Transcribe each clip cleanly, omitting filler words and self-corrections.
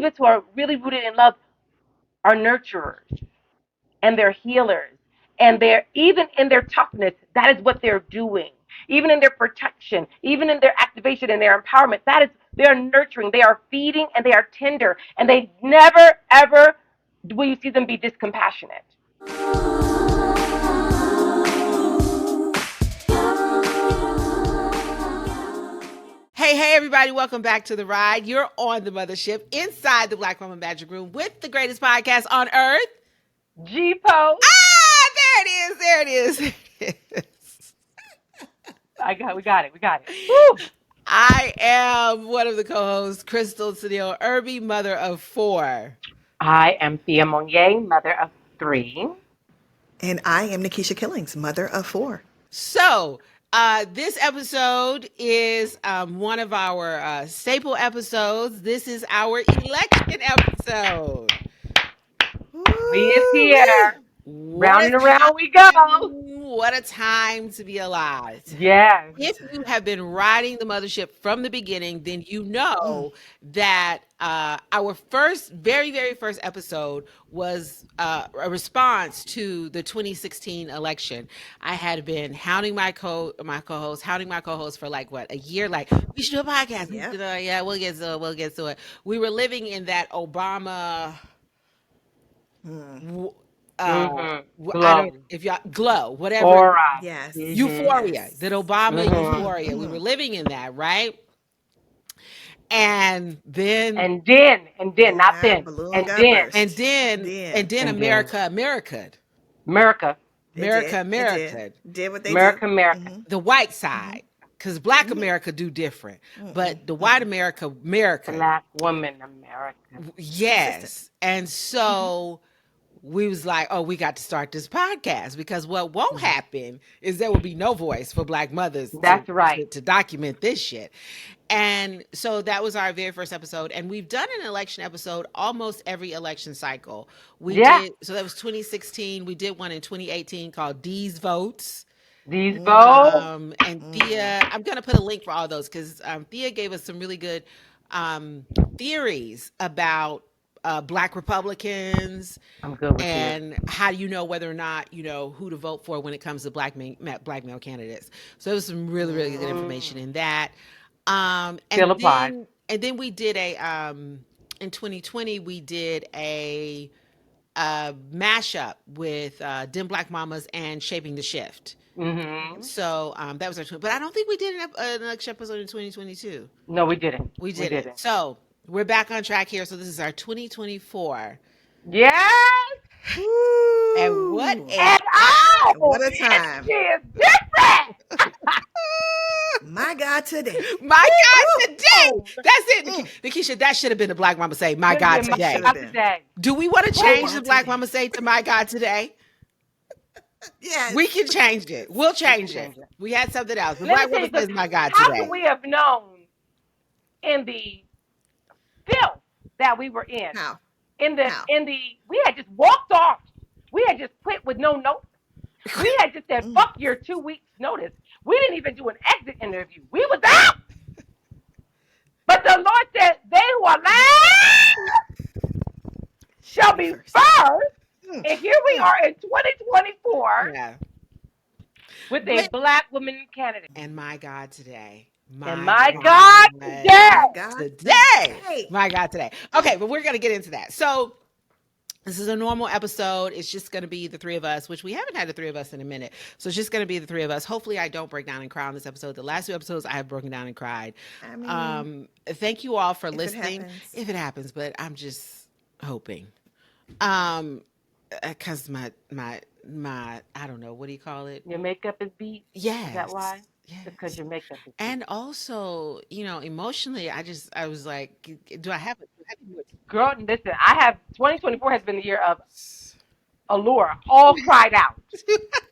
of us who are really rooted in love are nurturers and they're healers. And they're even in their toughness, that is what they're doing. Even in their protection, even in their activation and their empowerment, that is they're nurturing, they are feeding, and they are tender. And they never, ever will you see them be discompassionate. Hey, everybody, welcome back to The Ride. You're on the mothership inside the Black Woman Magic Room with the greatest podcast on earth. G-Po. There it is. We got it. Woo! I am one of the co-hosts, Crystal Tennille Irby, mother of 4. I am Thea Monnier, mother of 3. And I am Nikisha Killings, mother of 4. So, this episode is one of our staple episodes. This is our election episode. We is here. Round and around we go. What a time to be alive. Yes. If you have been riding the mothership from the beginning, then you know that our very, very first episode was a response to the 2016 election. I had been hounding my co-host for like what, a year, like, we should do a podcast. Yeah. We'll get to it. We were living in that Obama I don't know if y'all glow, whatever. Aura. Yes. Euphoria. Yes. That Obama euphoria. We were living in that, right? And then not then. Balloon got burst. and then America. Did what they America. The white side. Because Black America do different. But the white America. Black woman America. Yes. And so we was like, oh, we got to start this podcast, because what won't happen is there will be no voice for Black mothers. That's right. To document this shit. And so that was our very first episode. And we've done an election episode almost every election cycle. So that was 2016. We did one in 2018 called These Votes. These votes. And Thea, I'm going to put a link for all those, because Thea gave us some really good theories about Black Republicans. I'm good with and how do you know whether or not you know who to vote for when it comes to black male candidates. So there was some really, really good information in that. Still applies. And then we did in 2020 we did a mashup with Dim Black Mamas and Shaping the Shift. So that was our but I don't think we did an election episode in 2022. No, we didn't. We didn't. So we're back on track here. So this is our 2024. Yes. And what a time. She is different. My God, today. That's it. Nikisha, that should have been the Black Mama say, my God, today. Do we want to change the Black Mama say to my God today? Yes. We can change it. We'll change it. We had something else. The Black Mama says, my God, today. How could we have known in the filth that we were in? How? We had just walked off. We had just quit with no notice. We had just said, fuck your 2 weeks notice. We didn't even do an exit interview. We was out. But the Lord said, they who are last shall be first. And here we are in 2024 with a Black woman candidate. And my God, today. My God, today. My God, today. Okay, but we're going to get into that. So this is a normal episode. It's just going to be the 3 of us, which we haven't had the 3 of us in a minute. So it's just going to be the 3 of us. Hopefully I don't break down and cry on this episode. The last 2 episodes I have broken down and cried. I mean, thank you all for listening. If it happens, but I'm just hoping. Because my I don't know, what do you call it? Your makeup is beat? Yes. Is that why? Yes. Because your makeup is beat. And also, emotionally, I was like, do I have it? Girl, listen, 2024 has been the year of allure. All cried out.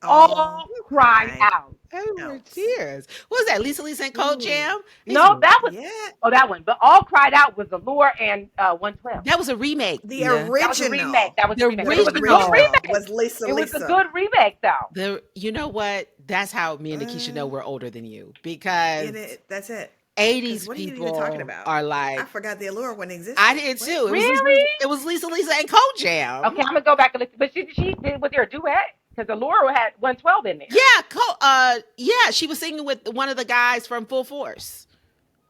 All cried out. Everywhere tears. What was that? Lisa Lee St. Cold Jam? No, that was that one. But All Cried Out was Allure and 112. That was a remake. The original. That was a remake. It was a good original remake. was Lisa. It was a good remake, though. You know what? That's how me and Nikisha know we're older than you, because that's it. 80s What are you even talking people about? are I like, forgot the allure when it existed. I did What? too. Really? It was Lisa and Cold Jam. Okay, I'm gonna go back and listen. But she did was there a duet? Because Allura had 112 in there. Yeah, she was singing with one of the guys from Full Force.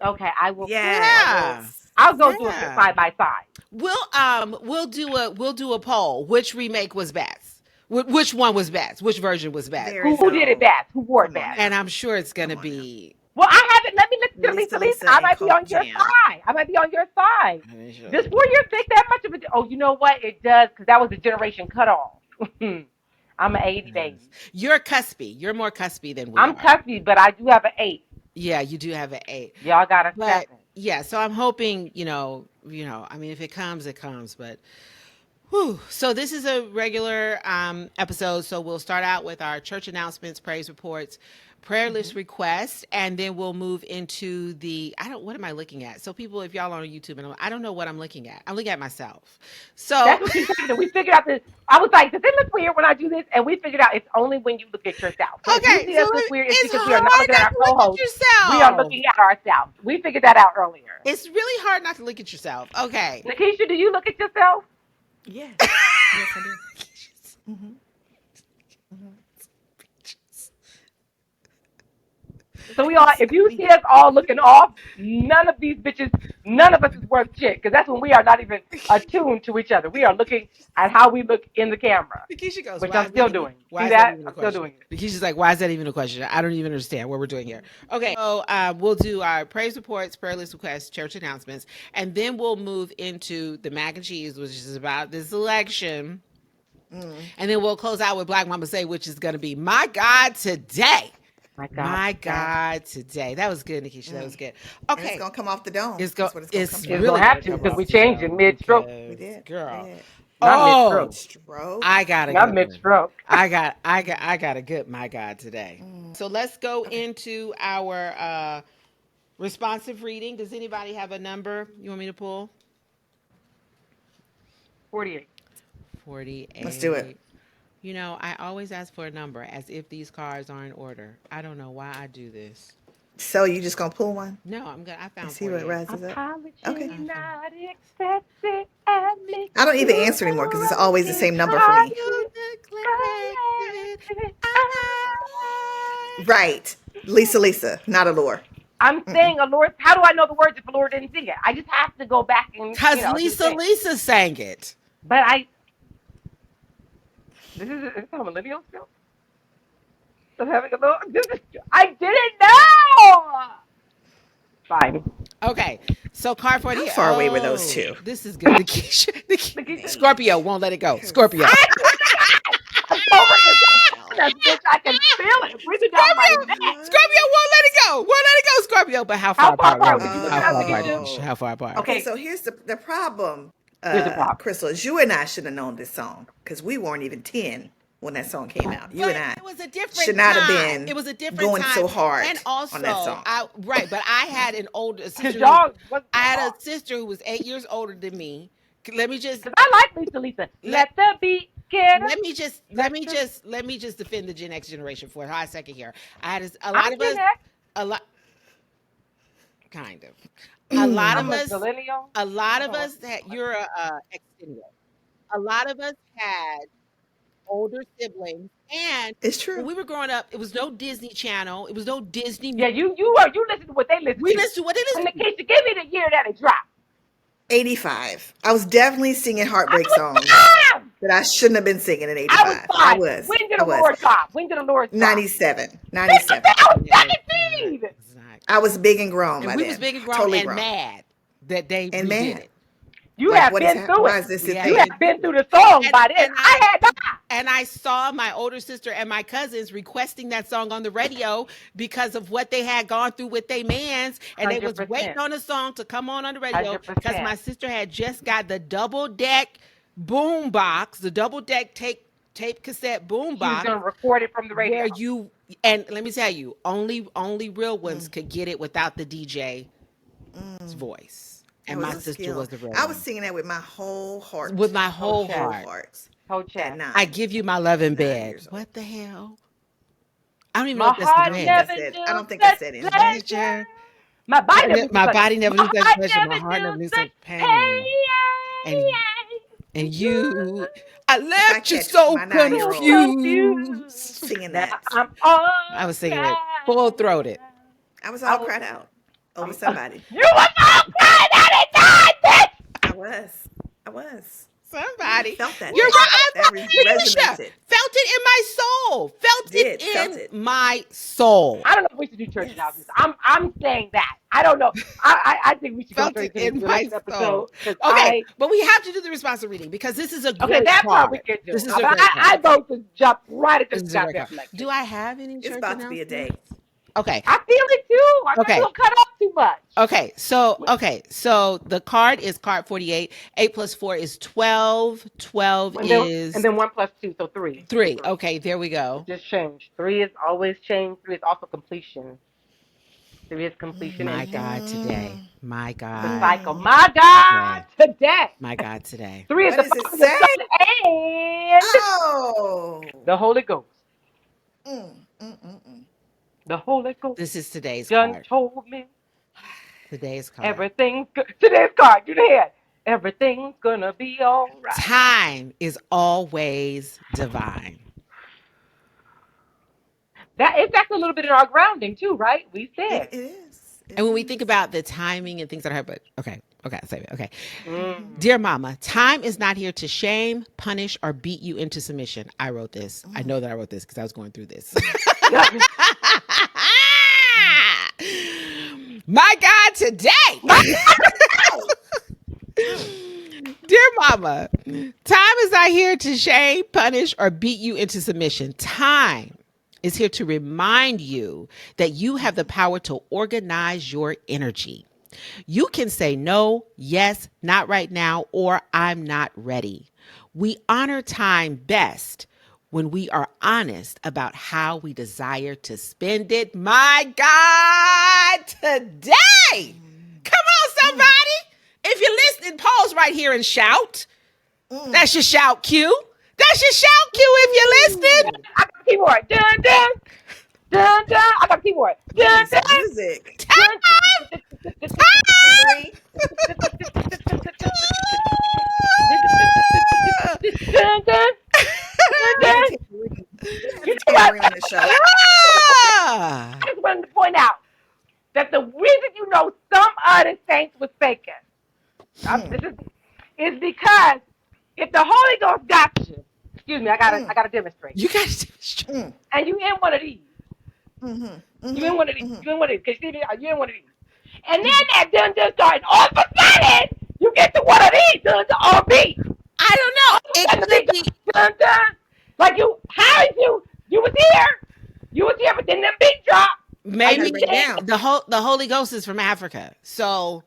Okay, I will. Yeah. Yes. I'll go do it Yeah. side by side. We'll do a poll. Which remake was best? Which one was best? Which version was best? There Who is did it no. best? Who wore it Come on best? now. And I'm sure it's gonna Come on now. be. Well, I haven't. Let me listen to Lisa, Lisa. Lisa, I and might be Coke on your Jam. side. I might be on your side. Let me show Does you. 4 years make that much of a? Oh, you know what? It does because that was the generation cutoff. I'm an 80 baby. You're cuspy. You're more cuspy than we I'm are. cuspy, but I do have an 8. Yeah, you do have an 8. Y'all got a But 7. yeah, so I'm hoping, I mean, if it comes, it comes. But whew. So this is a regular episode. So we'll start out with our church announcements, praise reports, prayer list requests, and then we'll move into what am I looking at? So people, if y'all are on YouTube, and I don't know what I'm looking at. I'm looking at myself. So That's what she's saying. We figured out this. I was like, does it look weird when I do this? And we figured out it's only when you look at yourself. So if you okay, see so us look weird, it's it's because we are not hard looking at not our to look at co-host. We are yourself. looking at ourselves. We figured that out earlier. It's really hard not to look at yourself. Okay. Nakisha, do you look at yourself? Yes. Yes, I do. Mm-hmm. So we all, if you see us all looking off, none of these bitches, none of us is worth shit. Because that's when we are not even attuned to each other. We are looking at how we look in the camera, Nikisha goes, which why I'm is still that even, doing. why See is that that? even a I'm still question? doing it. Nikisha's like, why is that even a question? I don't even understand what we're doing here. Okay, so we'll do our praise reports, prayer list requests, church announcements, and then we'll move into the mac and cheese, which is about this election. And then we'll close out with Black Mama Say, which is going to be My God Today. My God Today. That was good, Nikisha. That was good. And it's Okay. gonna come off the dome. It's That's what it's gonna come It's from. gonna have to because we changed it mid-stroke. We because, did. girl. We did. Not mid-stroke. Stroke. I got a Not good one. mid-stroke. I got a good My God today. So let's go into our responsive reading. Does anybody have a number you want me to pull? 48. 48. Let's do it. You know, I always ask for a number as if these cards are in order. I don't know why I do this. So you just gonna pull one No, I and found see what 48. rises up? Apology Okay. not accepted and me. I don't even answer anymore because it's always the same number for me. You neglected. Right. Lisa, not Allure. I'm saying Allure. How do I know the words if Allure didn't sing it? I just have to go back and Because do the thing. Lisa sang it. But this is how millennials feel. I'm having a little. I didn't know. Fine. Okay, so card 48. How far away were those two? This is good. Scorpio won't let it go. Scorpio. I'm over it. Bitch, I can feel it breathing down my neck. Scorpio won't let it go. Won't let it go, Scorpio. But how How far far apart? apart? Did you look How it up, far apart? Nikisha? How far apart? Okay. Okay, so here's the problem. Here's the problem. Crystal, is you and I should have known this song because we weren't even 10 when that song came out. You But and I it was a different should not time. have been It was a different going time. so hard and also, on that song. but I had an older sister. Y'all, I had a sister who was 8 years older than me. Let me just because I like Lisa. Let the beat get let me just defend the Gen X generation for a hot second here. I had a lot of us, a lot, kind of, a lot I'm of a us, millennial. a lot of us that you're a extended. A lot of us had older siblings, and It's when true. we were growing up, it was no Disney Channel, it was no Disney. Yeah, you listen to what they listen We to. listen to what it is. And Nikisha, give me the year that it dropped. 85. I was definitely singing heartbreak I songs was 5. that I shouldn't have been singing in I 85. was 5. I was. When did I was. Allure drop? When did Allure drop? 97. I 97. was 17. It's not. I was big and grown And by we then. was big and grown Totally and grown. mad that they And redid mad. it. You Like, have what is been through Why it. is this We a had You thing? have been through the song And- by then. and I had not. And I saw my older sister and my cousins requesting that song on the radio because of what they had gone through with their mans, and they was 100%. waiting on a song to come on the radio 100%. because my sister had just got the double deck boom box, the double deck tape cassette boom She was box, gonna record it from the radio. where you and let me tell you, only real ones could get it without the DJ's voice. And my sister was the real I one. was singing that with my whole heart. With my whole Whole heart. Whole At chat. 9. I give you my love in 9 bed. years old. What the hell? I don't even know My if that's heart the never band. knew I don't think I such said anything. pleasure. Pleasure. My body never knew My such body never knew such I pleasure. My never heart knew never knew such such pain. And pain. you, I If I left you catch so my So 9-year-old confused. confused. singing Now that, I'm all I was singing it full crying. throated. I was I all was, cried out over I'm, somebody. you was all crying at the time, bitch. I was. I was. I Somebody, felt that you're thing. right. That Alicia, resonated. felt it in my soul. Felt it Felt in it. my soul. I don't know if we should do church Yes. announcements. I'm saying that. I don't know. I think we should go Felt it straight into in the my election soul. episode because Okay, but we have to do the responsive reading because this is a okay, great that part we card. can do. This is a But great I card. vote to jump right into This the is a great goddamn card. election. Do I have any It's church about to be a day. announcements? Okay. I feel it too. I think Okay. we'll cut off too much. Okay. So the card is card 48. 8 plus 4 is 12. 12 And is then 1 plus 2, so 3. 3. Okay, there we It go. just changed. 3 is always change. 3 is also completion. 3 is completion My and God today. Mm, My the God cycle. mm. My God, today. today. My God today. 3 is What the does it Father, the say? Son, and Oh. the Holy Ghost. Mm, mm, mm, mm. The Holy Ghost This is today's done card. told me Today's card. everything's good. Today's card, do the head. Everything's gonna be all right. Time is always divine. That's a little bit in our grounding too, right? We It said. is. It And when we think is. about the timing and things that happen, okay, I'll save it. Okay. Mm-hmm. Mm. Dear Mama, time is not here to shame, punish, or beat you into submission. I wrote this. I know that I wrote this because I was going through this. My God, today. Dear Mama, time is not here to shame, punish, or beat you into submission. Time is here to remind you that you have the power to organize your energy. You can say no, yes, not right now, or I'm not ready. We honor time best when we are honest about how we desire to spend it. My God, today. Come on, somebody. If you're listening, pause right here and shout. That's your shout cue. That's your shout cue if you're listening. I got a keyboard. Dun dun dun dun. I got a keyboard. We Dun need dun some music. dun. Tambourine. Dun dun We have a dun. tambourine. We have You a know what? tambourine on the show. Ah. I just wanted to point out that the reason you know some other saints was faking is because if the Holy Ghost got you, excuse me, I gotta demonstrate. You got to demonstrate. Mm, And you in one of these. mm-hmm, You in one of these. mm-hmm. You in one of these. Cause you in one of these. And then that done just started. All of a sudden, you get to one of these done to all beat. I don't know. It could be. Dun dun. Like how is you was here, but then the beat dropped. Maybe Break down. the Holy Ghost is from Africa. So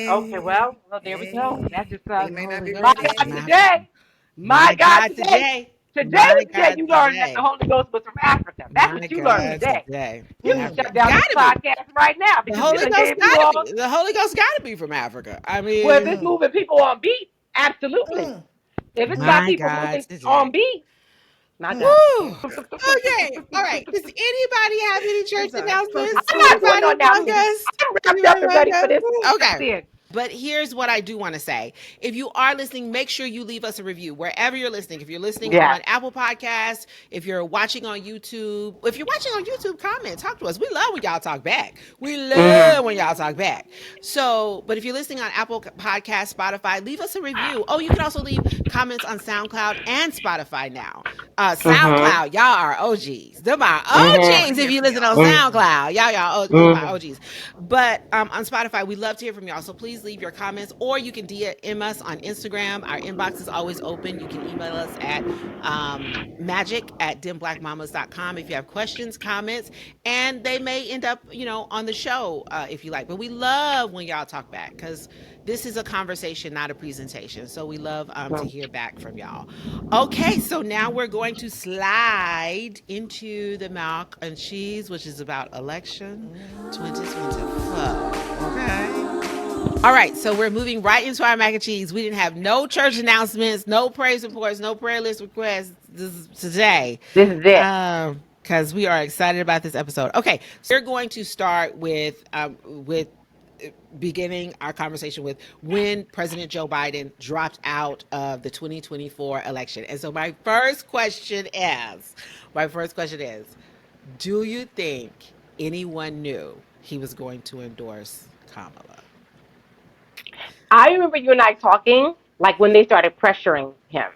Okay, well, there we go. That just He may not be my ready God yet. today. My God today. Today was the day you learned that the Holy Ghost was from Africa. That's what you learned today. You can shut down this podcast right now The because Holy this Ghost gave you gotta all. be. The Holy Ghost gotta be from Africa. I mean, Well, if it's moving people on beat, absolutely. Mm, If it's My got people God, moving today. on beat, not woo. that. Okay, all right. Does anybody have any church sorry. announcements? I'm not doing no Anybody among announcements. us? I'm wrapped up and ready for this. Okay. But here's what I do want to say. If you are listening, make sure you leave us a review wherever you're listening. If you're listening on Apple Podcasts, if you're watching on YouTube, comment, talk to us. We love when y'all talk back. We love when y'all talk back. So, but if you're listening on Apple Podcasts, Spotify, leave us a review. Oh, you can also leave comments on SoundCloud and Spotify now. SoundCloud, y'all are OGs. They're my OGs if you listen on SoundCloud. Y'all my OGs. But on Spotify, we love to hear from y'all. So please leave your comments, or you can DM us on Instagram. Our inbox is always open. You can email us at magic@dimblackmamas.com if you have questions, comments, and they may end up, on the show if you like. But we love when y'all talk back because this is a conversation, not a presentation. So we love to hear back from y'all. Okay, so now we're going to slide into the milk and cheese, which is about election 2024. Okay. All right, so we're moving right into our mac and cheese. We didn't have no church announcements, no praise reports, no prayer list requests today. This is it. because we are excited about this episode. Okay, so we're going to start with beginning our conversation with when President Joe Biden dropped out of the 2024 election. And so my first question is, do you think anyone knew he was going to endorse Kamala? I remember you and I talking, like when they started pressuring him,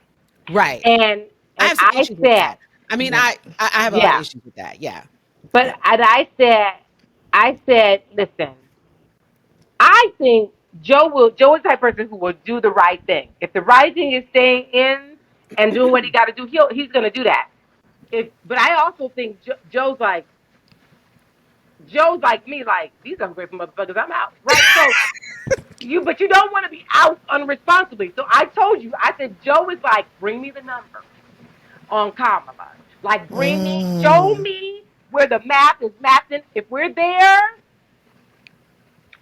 Right. and I and have some I issues with said, that. I mean, Yeah. I have a lot of yeah, issues with that. Yeah. but Yeah. and I said, listen, I think Joe is the type of person who will do the right thing. If the right thing is staying in and doing what he got to do, he's going to do that. But I also think Joe's like me, like these ungrateful motherfuckers. I'm out, right? So but you don't want to be out unresponsibly. So I told you, I said Joe is like, bring me the numbers on Kamala. Like, show Mm, me where the math is mapping. If we're there,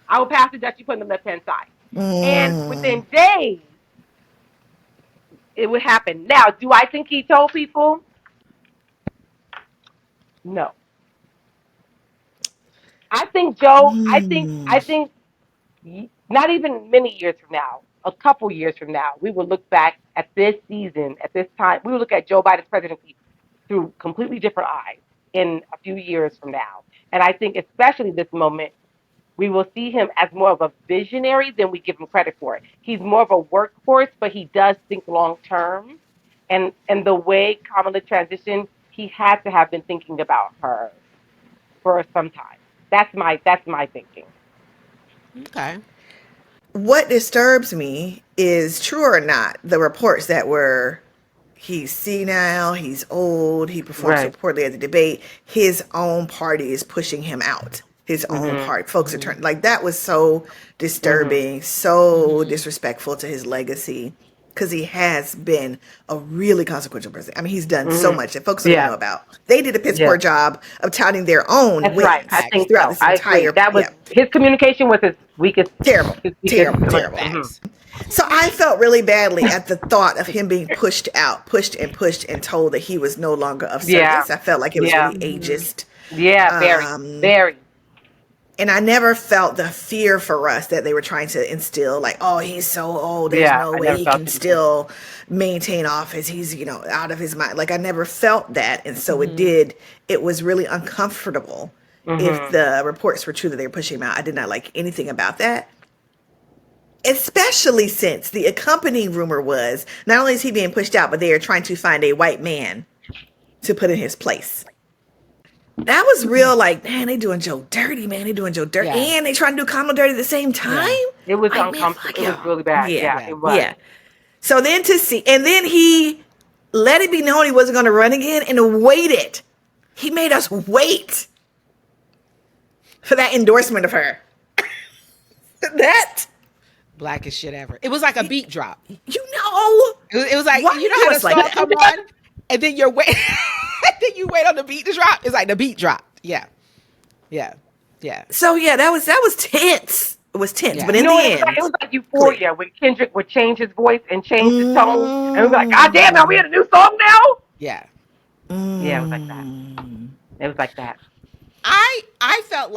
I will pass the Dutch. You put on the left hand side, and mm, within days it would happen. Now, do I think he told people? No. I think Joe. I mm. think not even many years from now, a couple years from now, we will look back at this season, at this time. We will look at Joe Biden's presidency through completely different eyes in a few years from now. And I think, especially this moment, we will see him as more of a visionary than we give him credit for it. He's more of a workhorse, but he does think long term. And the way Kamala transitioned, he had to have been thinking about her for some time. That's my thinking. Okay. What disturbs me is, true or not, the reports that were he's senile, he's old, he performed so Right. poorly at the debate, his own party is pushing him out. His own Mhm. part. Folks are turning, like, that was so Mhm. disturbing, so Mm-hmm. disrespectful to his legacy. Because he has been a really consequential president. I mean, he's done so Mhm. much that folks don't even Yeah. know about. They did a piss Yeah. poor job of touting their own That's right. I wins Facts. think throughout so. this I agree. entire, That was yeah, his communication was his weakest. terrible, His weakest terrible, link. terrible. Mhm. Facts. So I felt really badly at the thought of him being pushed out, pushed and told that he was no longer of Yeah. service. I felt like it was Yeah. really Mm-hmm. ageist. Yeah. Very. Um, Very. and I never felt the fear for us that they were trying to instill, like, oh, he's so old, there's Yeah. no I way never he felt can it either. still maintain office. He's, out of his mind. Like, I never felt that. And so Mm-hmm. it was really uncomfortable if Mhm. the reports were true that they were pushing him out. I did not like anything about that. Especially since the accompanying rumor was not only is he being pushed out, but they are trying to find a white man to put in his place. That was real, like, man, they doing Joe dirty, man. They doing Joe dirty. Yeah. And they trying to do Kamala dirty at the same time. Yeah. It was Like, man, uncomfortable. fuck It was y'all. really bad. Yeah, Yeah. Yeah. It was. yeah. So then to see, and then he let it be known he wasn't going to run again and waited. He made us wait for that endorsement of her. That, Blackest shit ever. It was like a beat drop. It was like, why you you know do how the us like song that? come on and then you're wait and then you wait on the beat to drop. It's like the beat drop. Yeah. Yeah. Yeah. So yeah, that was tense. It was tense, Yeah. but You in know the what it was like? It end, was like clear. Euphoria when Kendrick would change his voice and change his tone, and we'd be like, "God damn, are we Mm, in a new song now?" Yeah. Yeah, it was like that. mm. It was like that. I felt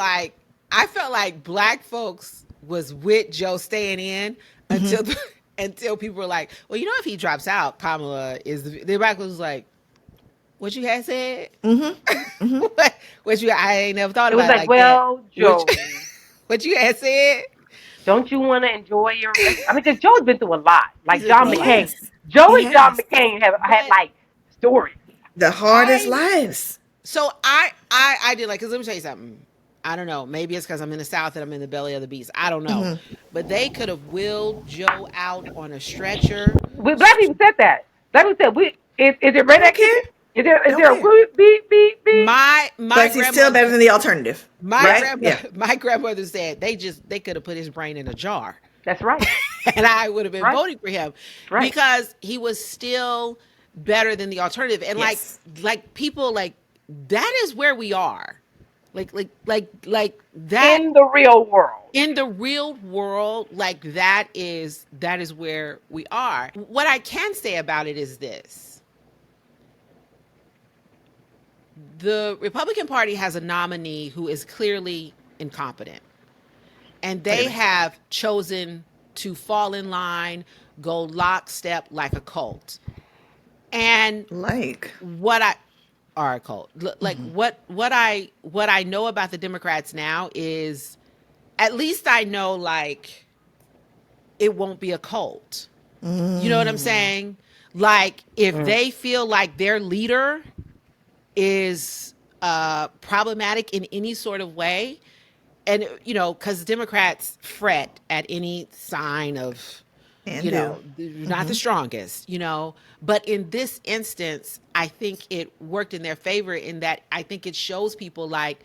like black folks was with Joe staying in until until people were like, well, you know, if he drops out, Kamala is the black was like, what you had said? what you I ain't never thought It was about it like, like that. well, What you, Joey, what you had said? don't you want to enjoy your rest? I mean, because Joe's been through a lot. He's Like been John through a lot. McCain. Yes, Joe he and John has McCain have had But like stories. the hardest I lives. so I did like, because let me tell you something. I don't know. Maybe it's because I'm in the South and I'm in the belly of the beast. I don't know. But they could have wheeled Joe out on a stretcher. Black people said that. Black people said, is it Don't redneck care. chicken? Is Don't there a care. beep? My But he's still better grandmother than the alternative, my right? grandmother Yeah. my grandmother said they could have put his brain in a jar That's right. and I would have been Right. voting for him Right. because he was still better than the alternative. And Yes. like people like that is where we are. Like that In the real world. in the real world, like that is where we are. What I can say about it is this. the Republican Party has a nominee who is clearly incompetent, and they have chosen to fall in line, go lockstep like a cult. And Like, what I are a cult. Like what I know about the Democrats now is, at least I know, like, it won't be a cult. You know what I'm saying? Like, if they feel like their leader is problematic in any sort of way, and because Democrats fret at any sign of, and you do. know, not the strongest, but in this instance, I think it worked in their favor, in that I think it shows people, like,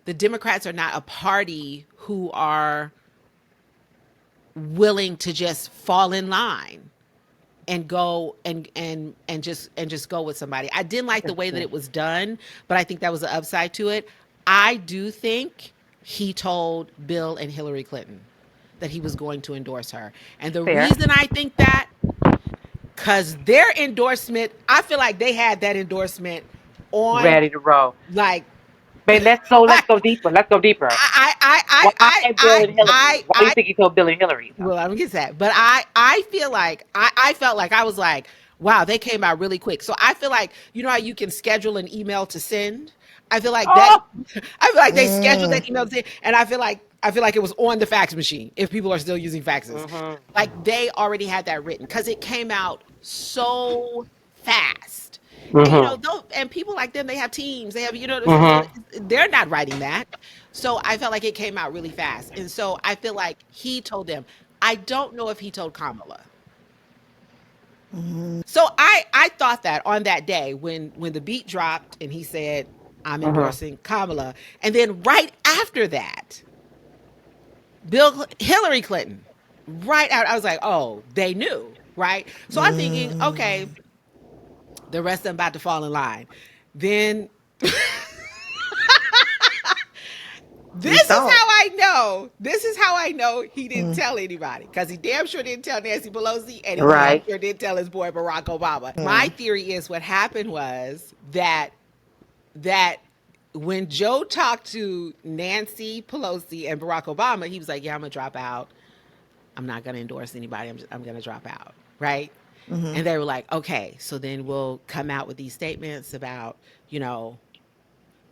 the Democrats are not a party who are willing to just fall in line and go and just go with somebody. I didn't like the way that it was done, but I think that was the upside to it. I do think he told Bill and Hillary Clinton that he was going to endorse her. And the Fair. reason I think that, because their endorsement, I feel like they had that endorsement on, Ready to roll. like, But let's go deeper. Let's go deeper. Why Bill and Hillary? Why do you think he told Bill and Hillary? well, I'm gonna get to that, but I feel like I felt like I was like, wow, they came out really quick. So I feel like, how you can schedule an email to send. I feel like that. I feel like they scheduled that email to send, and I feel like it was on the fax machine, if people are still using faxes. Like, they already had that written, because it came out so fast. And, and people like them, they have teams. They have, they're not writing that. So I felt like it came out really fast. And so I feel like he told them. I don't know if he told Kamala. So I thought that on that day, when the beat dropped and he said, I'm endorsing Kamala. And then right after that, Hillary Clinton, right out, I was like, oh, they knew, right? So I'm thinking, okay, the rest of them about to fall in line. Then This is how I know he didn't tell anybody, because he damn sure didn't tell Nancy Pelosi, and he damn sure didn't tell his boy Barack Obama. My theory is what happened was that when Joe talked to Nancy Pelosi and Barack Obama, he was like, yeah, I'm going to drop out. I'm not going to endorse anybody. I'm going to drop out, right? And they were like, okay, so then we'll come out with these statements about, we'll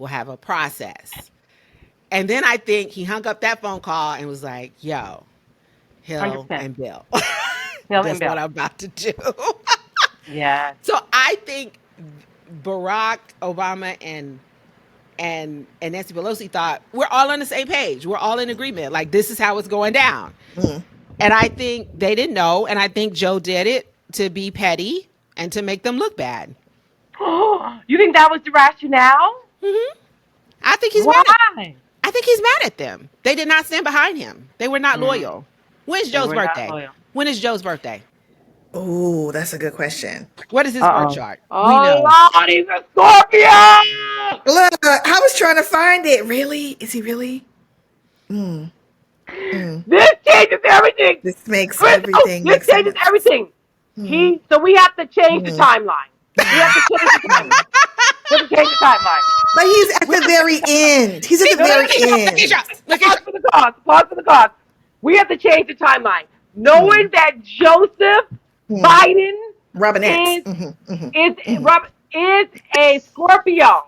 have a process. And then I think he hung up that phone call and was like, yo, Hill 100%. and Bill. Hill That's and Bill. what I'm about to do. Yeah. So I think Barack Obama and Nancy Pelosi thought, we're all on the same page. We're all in agreement. Like, this is how it's going down. And I think they didn't know. And I think Joe did it to be petty and to make them look bad. You think that was the rationale? I think he's Why? I think he's mad at them. They did not stand behind him. They were not loyal. When's Joe's birthday? When is Joe's birthday? Oh, that's a good question. What is his birth chart? Oh, We know. Lord, he's a Scorpio! Look, I was trying to find it. Really? Is he really? This changes everything. This makes Chris, everything this make changes sense. everything. So we have to change the timeline. We have to change the timeline. We have to change the timeline. But he's at the very end. He's at the very end. Pause for the cause. Pause for the cause. We have to change the timeline. Knowing that Joseph Biden Robin X. is a Scorpio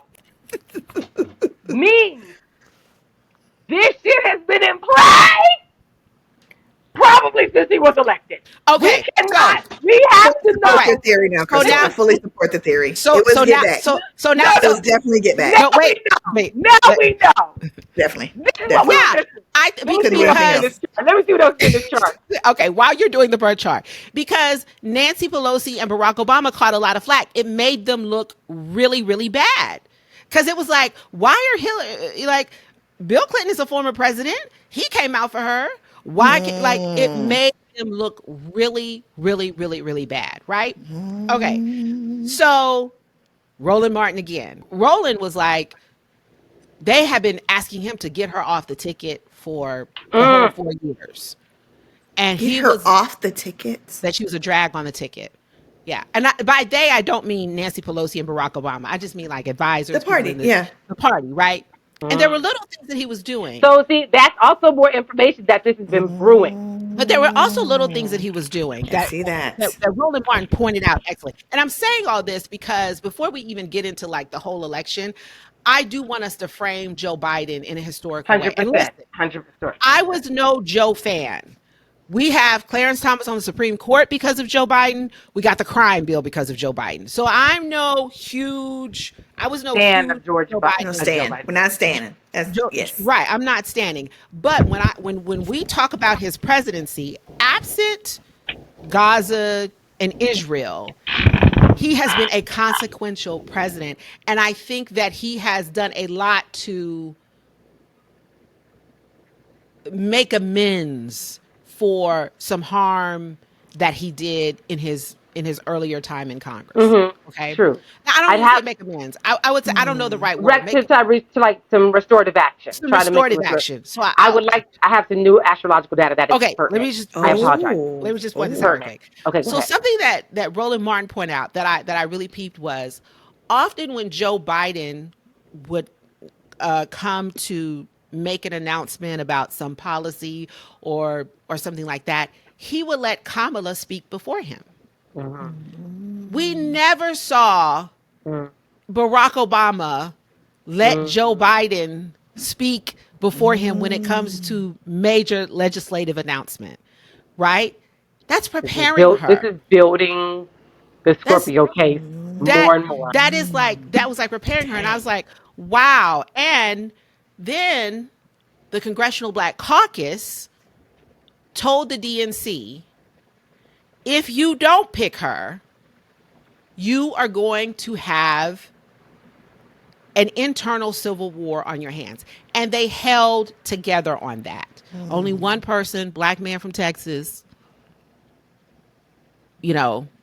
means this shit has been in play probably since he was elected. Okay. We have to know. Support the theory now, Chris. I fully support the theory. So it was now, get back. so now, It was definitely get back. no, wait. Now we know. Definitely. This is what we Yeah, Let me Couldn't see do what's anything in this chart. Let me see what's in this chart. Okay, while you're doing the birth chart, because Nancy Pelosi and Barack Obama caught a lot of flack, it made them look really, really bad. Because it was like, why are Hillary, like, Bill Clinton is a former president. He came out for her. Why, like, it made them look really, really, really, really bad, right? Okay, so Roland Martin again. Roland was like, they have been asking him to get her off the ticket for the whole 4 years. And Get he her was off the tickets. that she was a drag on the ticket. Yeah, and by they I don't mean Nancy Pelosi and Barack Obama. I just mean like The advisors, people party, in yeah. the party, right? And there were Mm. little things that he was doing, So see, that's also more information that this has been brewing. but there were also little things that he was doing I that see that, that. that Roland Martin pointed out excellent. And I'm saying all this because before we even get into like the whole election, I do want us to frame Joe Biden in a historical way. And 100%. listen, 100%. I was no Joe fan. We have Clarence Thomas on the Supreme Court because of Joe Biden. We got the crime bill because of Joe Biden. So I was no Stan huge of George Joe No Biden. Joe stand. We're Biden. not standing. That's yes. Right, I'm not standing. But when we talk about his presidency, absent Gaza and Israel, he has been a consequential president. And I think that he has done a lot to make amends for some harm that he did in his earlier time in Congress. Okay. True. Now, I don't I'd want to say have make amends. I would say I don't know the right word. rec Make to try to like some restorative action. some Try to make some restorative restorative. action. So I would like. I have some new astrological data that is okay, let pertinent. me just I let me just apologize. Oh, let me just one second real Pertinent. quick. Okay, go So ahead. something that Roland Martin pointed out that I really peeped was often when Joe Biden would come to make an announcement about some policy or something like that, he would let Kamala speak before him. We never saw Barack Obama let Joe Biden speak before him when it comes to major legislative announcement, right? That's preparing This her. is building the That's Scorpio case that more and more. that was like preparing her, and I was like, wow. And then the Congressional Black Caucus told the DNC, if you don't pick her, you are going to have an internal civil war on your hands. And they held together on that. Only one person, black man from Texas,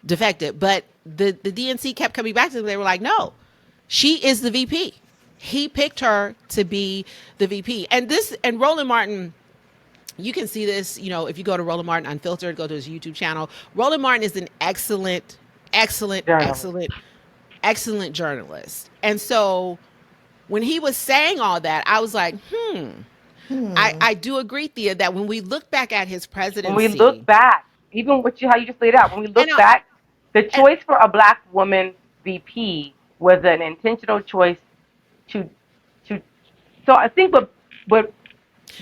defected. But the DNC kept coming back to them. They were like, no, she is the VP. He picked her to be the VP. And Roland Martin, you can see this, if you go to Roland Martin Unfiltered, go to his YouTube channel. Roland Martin is an excellent, excellent, Journalist. excellent, excellent journalist. And so when he was saying all that, I was like, I do agree, Thea, that when we look back at his When we presidency, look back, even with how you just laid out, when we and look back, the choice for a black woman VP was an intentional choice to to. So I think what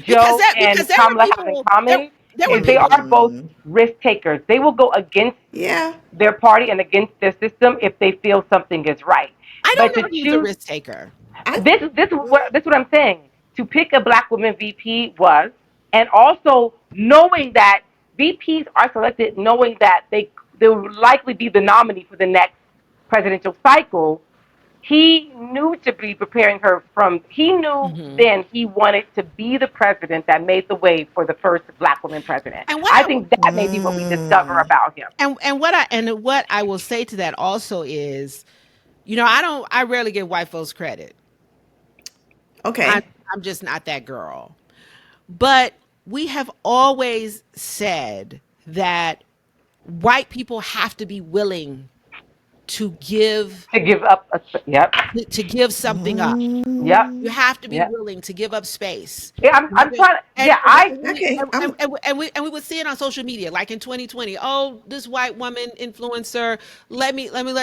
Joe because and there were Kamala have in people common there were is they people are both risk takers. They will go against Yeah. their party and against their system if they feel something is right. I But don't to know if he was a choose risk taker. I this what I'm saying. To pick a black woman VP was, and also knowing that VPs are selected, knowing that they will likely be the nominee for the next presidential cycle. He knew to be preparing her from. He knew then he wanted to be the president that made the way for the first black woman president. And I think that may be what we discover about him. what I will say to that also is, I rarely give white folks credit. I'm, okay. I'm just not that girl. But we have always said that white people have to be willing to give To give up yep, to give something up. yep, You have to be yep. willing to give up space. Yeah, I'm trying. And Yeah, I Okay. and we would see it on social media, like in 2020. Oh, this white woman influencer. Let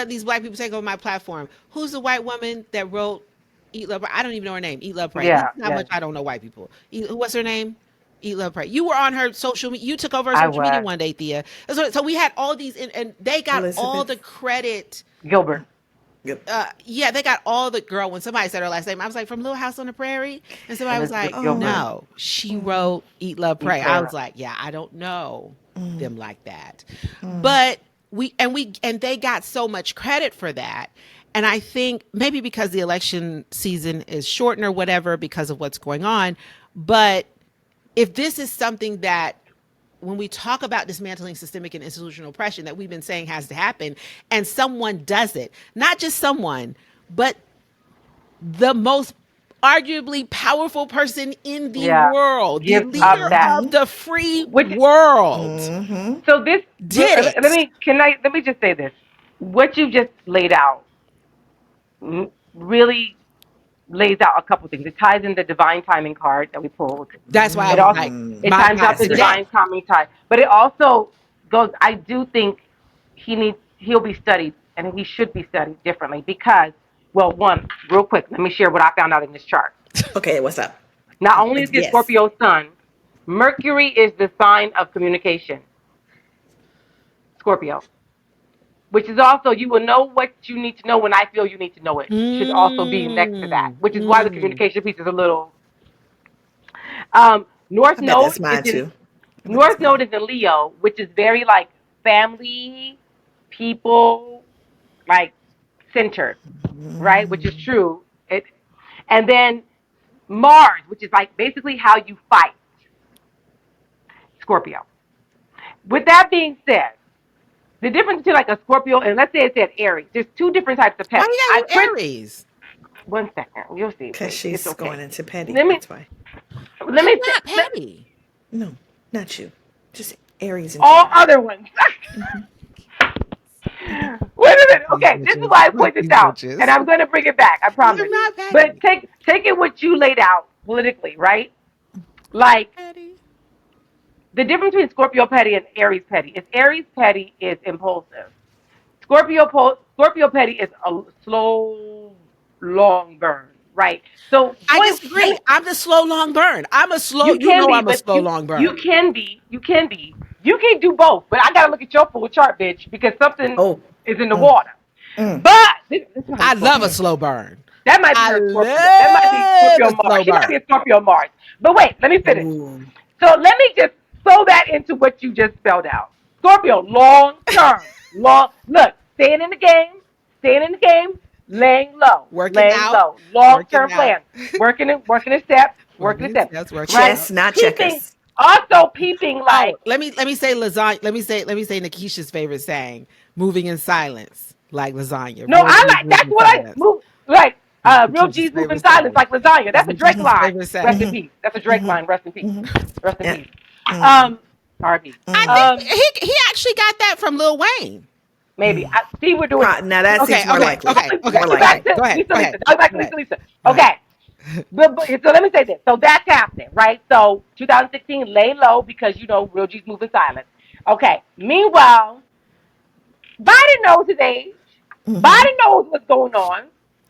these black people take over my platform. Who's the white woman that wrote Eat Love Pray? I don't even know her name. Eat Love Pray. This yeah, is how yeah. much I don't know white people. What's her name? Eat Love Pray. You were on her social media. You took over her I social media was one day, Thea. So we had all these, and they got all Elizabeth the credit. Gilbert. Yep. Yeah, they got all the girl. When somebody said her last name, I was like, from Little House on the Prairie, and somebody was Elizabeth like, Gilbert. no, she wrote Eat Love Eat Pray. I Pray. was like, yeah, I don't know them like that, but and they got so much credit for that. And I think maybe because the election season is shortened or whatever because of what's going on, but if this is something that when we talk about dismantling systemic and institutional oppression that we've been saying has to happen, and someone does it, not just someone, but the most arguably powerful person in the Yeah. world, the Give up leader that. of the free Which world, so this did let it. me let me just say this. What you just laid out really lays out a couple things. It ties in the divine timing card that we pulled. That's why I It was also like, it my times God, out the today. divine timing tie, but it also goes. I do think he'll be studied and he should be studied differently because, well, one, real quick, let me share what I found out in this chart. Okay, what's up? Not only is his Yes. Scorpio sun, Mercury is the sign of communication. Scorpio, which is also you will know what you need to know when I feel you need to know it. Should also be next to that, Mm, which is why the mm. communication piece is a little. North I bet Node that's is mine in too. I bet that's North mine. Node is in Leo, which is very like family, people, like centered, right? Which is true. And then Mars, which is like basically how you fight, Scorpio. With that being said, the difference between like a Scorpio and let's say it said Aries, there's two different types of Why petty. you gotta do Aries? 1 second, you'll see, Because baby. It's she's going okay. into petty. Let me That's why. let I'm me not let, petty. No, not you. Just Aries in all general. other ones. Wait a minute. These Okay, this is bitches. why I Fuck point this these out, and bitches. I'm going to bring it back. I I'm promise. not But petty. take it what you laid out politically, right? Like Petty. the difference between Scorpio petty and Aries petty is Aries petty is impulsive. Scorpio petty is a slow, long burn, right? So I point. Let disagree. me. I'm the slow long burn. I'm a slow. You You can know be, I'm a but slow long you burn. can be. You can be. You can do both. But I got to look at your full chart, bitch, because something Oh. is in the Mm, water. mm. But this might be I love a Scorpio. slow burn. That might be I her Scorpio. That might be love Scorpio a Mars. slow She might be burn. a Scorpio Mars. But wait, let me finish. Ooh. So let me just throw that into what you just spelled out. Scorpio, long term, long. Look, staying in the game, Working laying out. low, long Working term out. plan, working the steps, Working in steps. Working right? out. Chestnut Peeping, checkers. also peeping Oh, like let me say lasagna. Let me say Nikisha's favorite saying, moving in silence, like lasagna. no, Real I G's like move that's in what I silence. move like. Real Nikisha's G's move in favorite silence saying. like lasagna. That's That's a Drake Nikisha's line. favorite Rest saying. in peace. That's a Drake line. Rest in peace. Rest in Yeah. peace. RB. I think he actually got that from Lil Wayne. Maybe. See, we're doing this. Now that Okay, seems more okay, likely. okay, okay, More Going okay. back likely. to Go ahead, Lisa go Lisa. ahead, Going back to go ahead, Lisa Lisa. go ahead. Okay. So let me say this. So that's happening, right? So 2016, lay low because you know real G's moving silent. Okay. Meanwhile, Biden knows his age. Mm-hmm. Biden knows what's going on,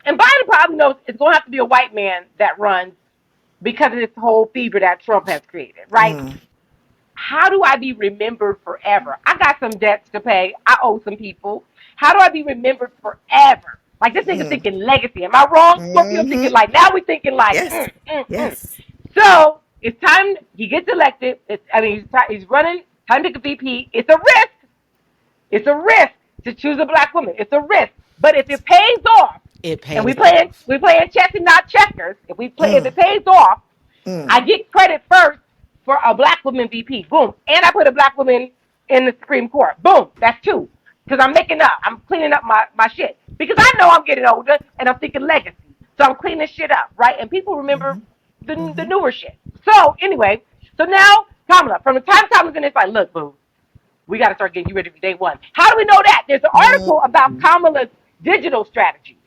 and Biden probably knows it's going to have to be a white man that runs because of this whole fever that Trump has created, right? Mm. How do I be remembered forever? I got some debts to pay. I owe some people. How do I be remembered forever? Like this nigga Mm. thinking legacy. Am I wrong? Scorpio thinking Mm-hmm. like now we thinking like Yes. Yes. So it's time he gets elected. He's running. Time to pick a VP. It's a risk. It's a risk to choose a black woman. It's a risk. But if it pays off, It and pays off. we playing chess and not checkers. If Mm. it pays off, Mm. I get credit first for a black woman VP. Boom. And I put a black woman in the Supreme Court. Boom. That's two. Because I'm making up. I'm cleaning up my shit. Because I know I'm getting older and I'm thinking legacy. So I'm cleaning shit up, right? And people remember the Mm-hmm. newer shit. So anyway, so now Kamala, from the time Kamala's in, it's like, look, boo, we got to start getting you ready for day one. How do we know that? There's an article about Mm. Kamala's digital strategy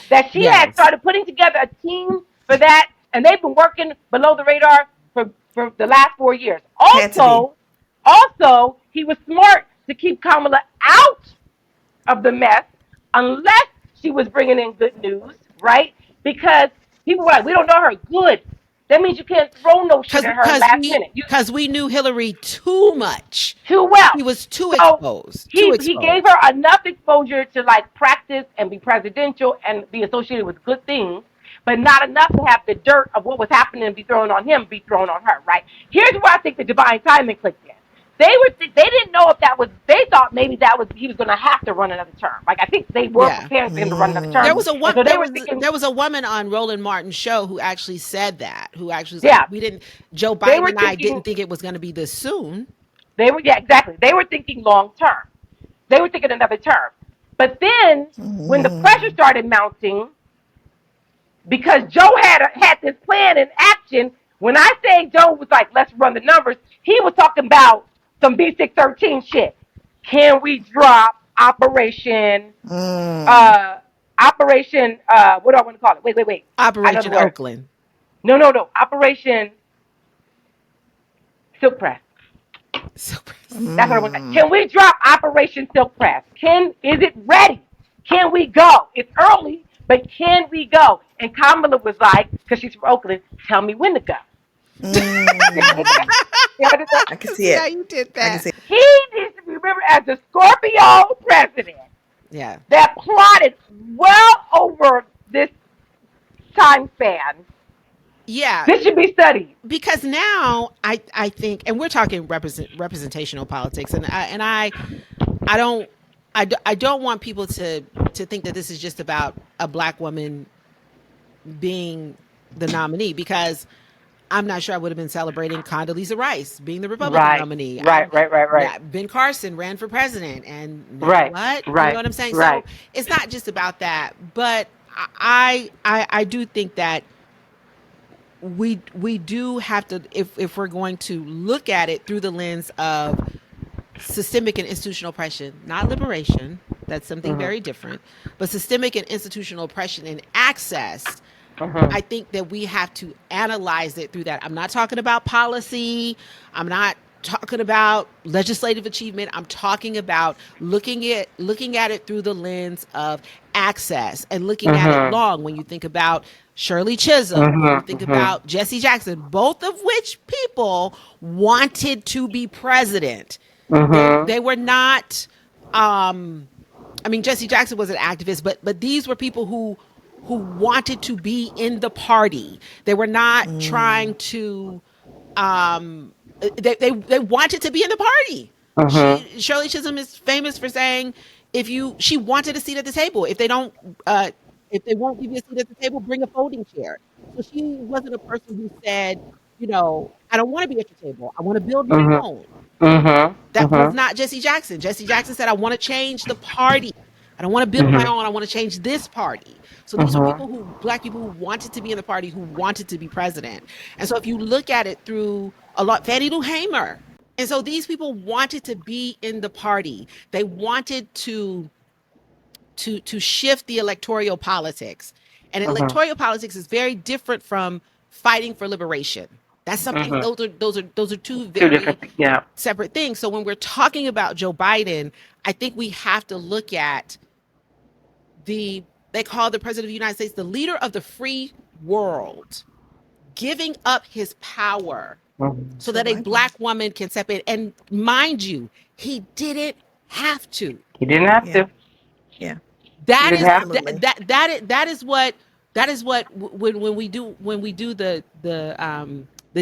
that she had Yes. started putting together a team for that, and they've been working below the radar for the last 4 years. Had to be. Also, he was smart to keep Kamala out of the mess unless she was bringing in good news, right? Because people were like, we don't know her. Good. That means you can't throw no shit Cause, at her cause last we, minute. You cause we knew Hillary too much. too well. He was too So exposed. Too he gave exposed. her enough exposure to like practice and be presidential and be associated with good things, but not enough to have the dirt of what was happening and be thrown on him, be thrown on her. Right? Here's where I think the divine timing clicked in. They didn't know if that was. They thought maybe that was he was going to have to run another term. Like I think they were Yeah. preparing for him to run another There term, was a and one. so they There were was thinking, there was a woman on Roland Martin's show who actually said that. Who actually was like, yeah, we didn't. Joe they Biden were and I thinking didn't think it was going to be this soon. they were yeah exactly. They were thinking long term. They were thinking another term. But then when the pressure started mounting, because Joe had this plan in action. When I say Joe was like, let's run the numbers, he was talking about some B613 shit. Can we drop Mm. Operation, what do I want to call it? Wait. I know the Operation word. Oakland. No. Operation Silk Press. So That's what I want to say. Mm. Can we drop Operation Silk Press? Is it ready? Can we go? It's early, but can we go? And Kamala was like, because she's from Oakland, tell me when to go. Mm. You understand? I can I see see how it. you did I can that. see it. He needs to be remembered as the Scorpio president Yeah. that plotted well over this time span. Yeah. This should be studied. Because now I think, and we're talking representational politics, and I don't I don't want people to think that this is just about a black woman being the nominee, because I'm not sure I would have been celebrating Condoleezza Rice being the Republican Right, nominee. right, right, right, right, Ben Carson ran for president, and now right, what? You know right, what I'm saying? So right. it's not just about that, but I do think that we do have to, if we're going to look at it through the lens of systemic and institutional oppression, not liberation. That's something Mhm, very different. But systemic and institutional oppression and access, mhm, I think that we have to analyze it through that. I'm not talking about policy. I'm not talking about legislative achievement. I'm talking about looking at it through the lens of access, and looking at it mhm, long. When you think about Shirley Chisholm, when you mhm, think mhm, about Jesse Jackson, both of which people wanted to be president. They mhm, were not, um I mean, Jesse Jackson was an activist, but these were people who wanted to be in the party. They were not trying Mm. to, they wanted to be in the party. mhm, Shirley Chisholm is famous for saying, if you she wanted a seat at the table. Uh if they won't give you a seat at the table, bring a folding chair. So she wasn't a person who said, I don't want to be at your table. I want to build my mhm, own. mhm, That was mhm, not Jesse Jackson. Jesse Jackson said, I want to change the party. I don't want to build my mhm, own. I want to change this party. So these are mhm, black people who wanted to be in the party, who wanted to be president. And so if you look at it through a lot, Fannie Lou Hamer. And so these people wanted to be in the party. They wanted to shift the electoral politics. And mhm, electoral politics is very different from fighting for liberation. That's something, mhm. those are two Two very different things. Yeah. separate things. So when we're talking about Joe Biden, I think we have to look at they call the president of the United States the leader of the free world, giving up his power Mhm. so Joe that a Biden. black woman can step in. And mind you, he didn't have to. He didn't have Yeah. to. Yeah. He That didn't is have to. Absolutely. that is what when we do the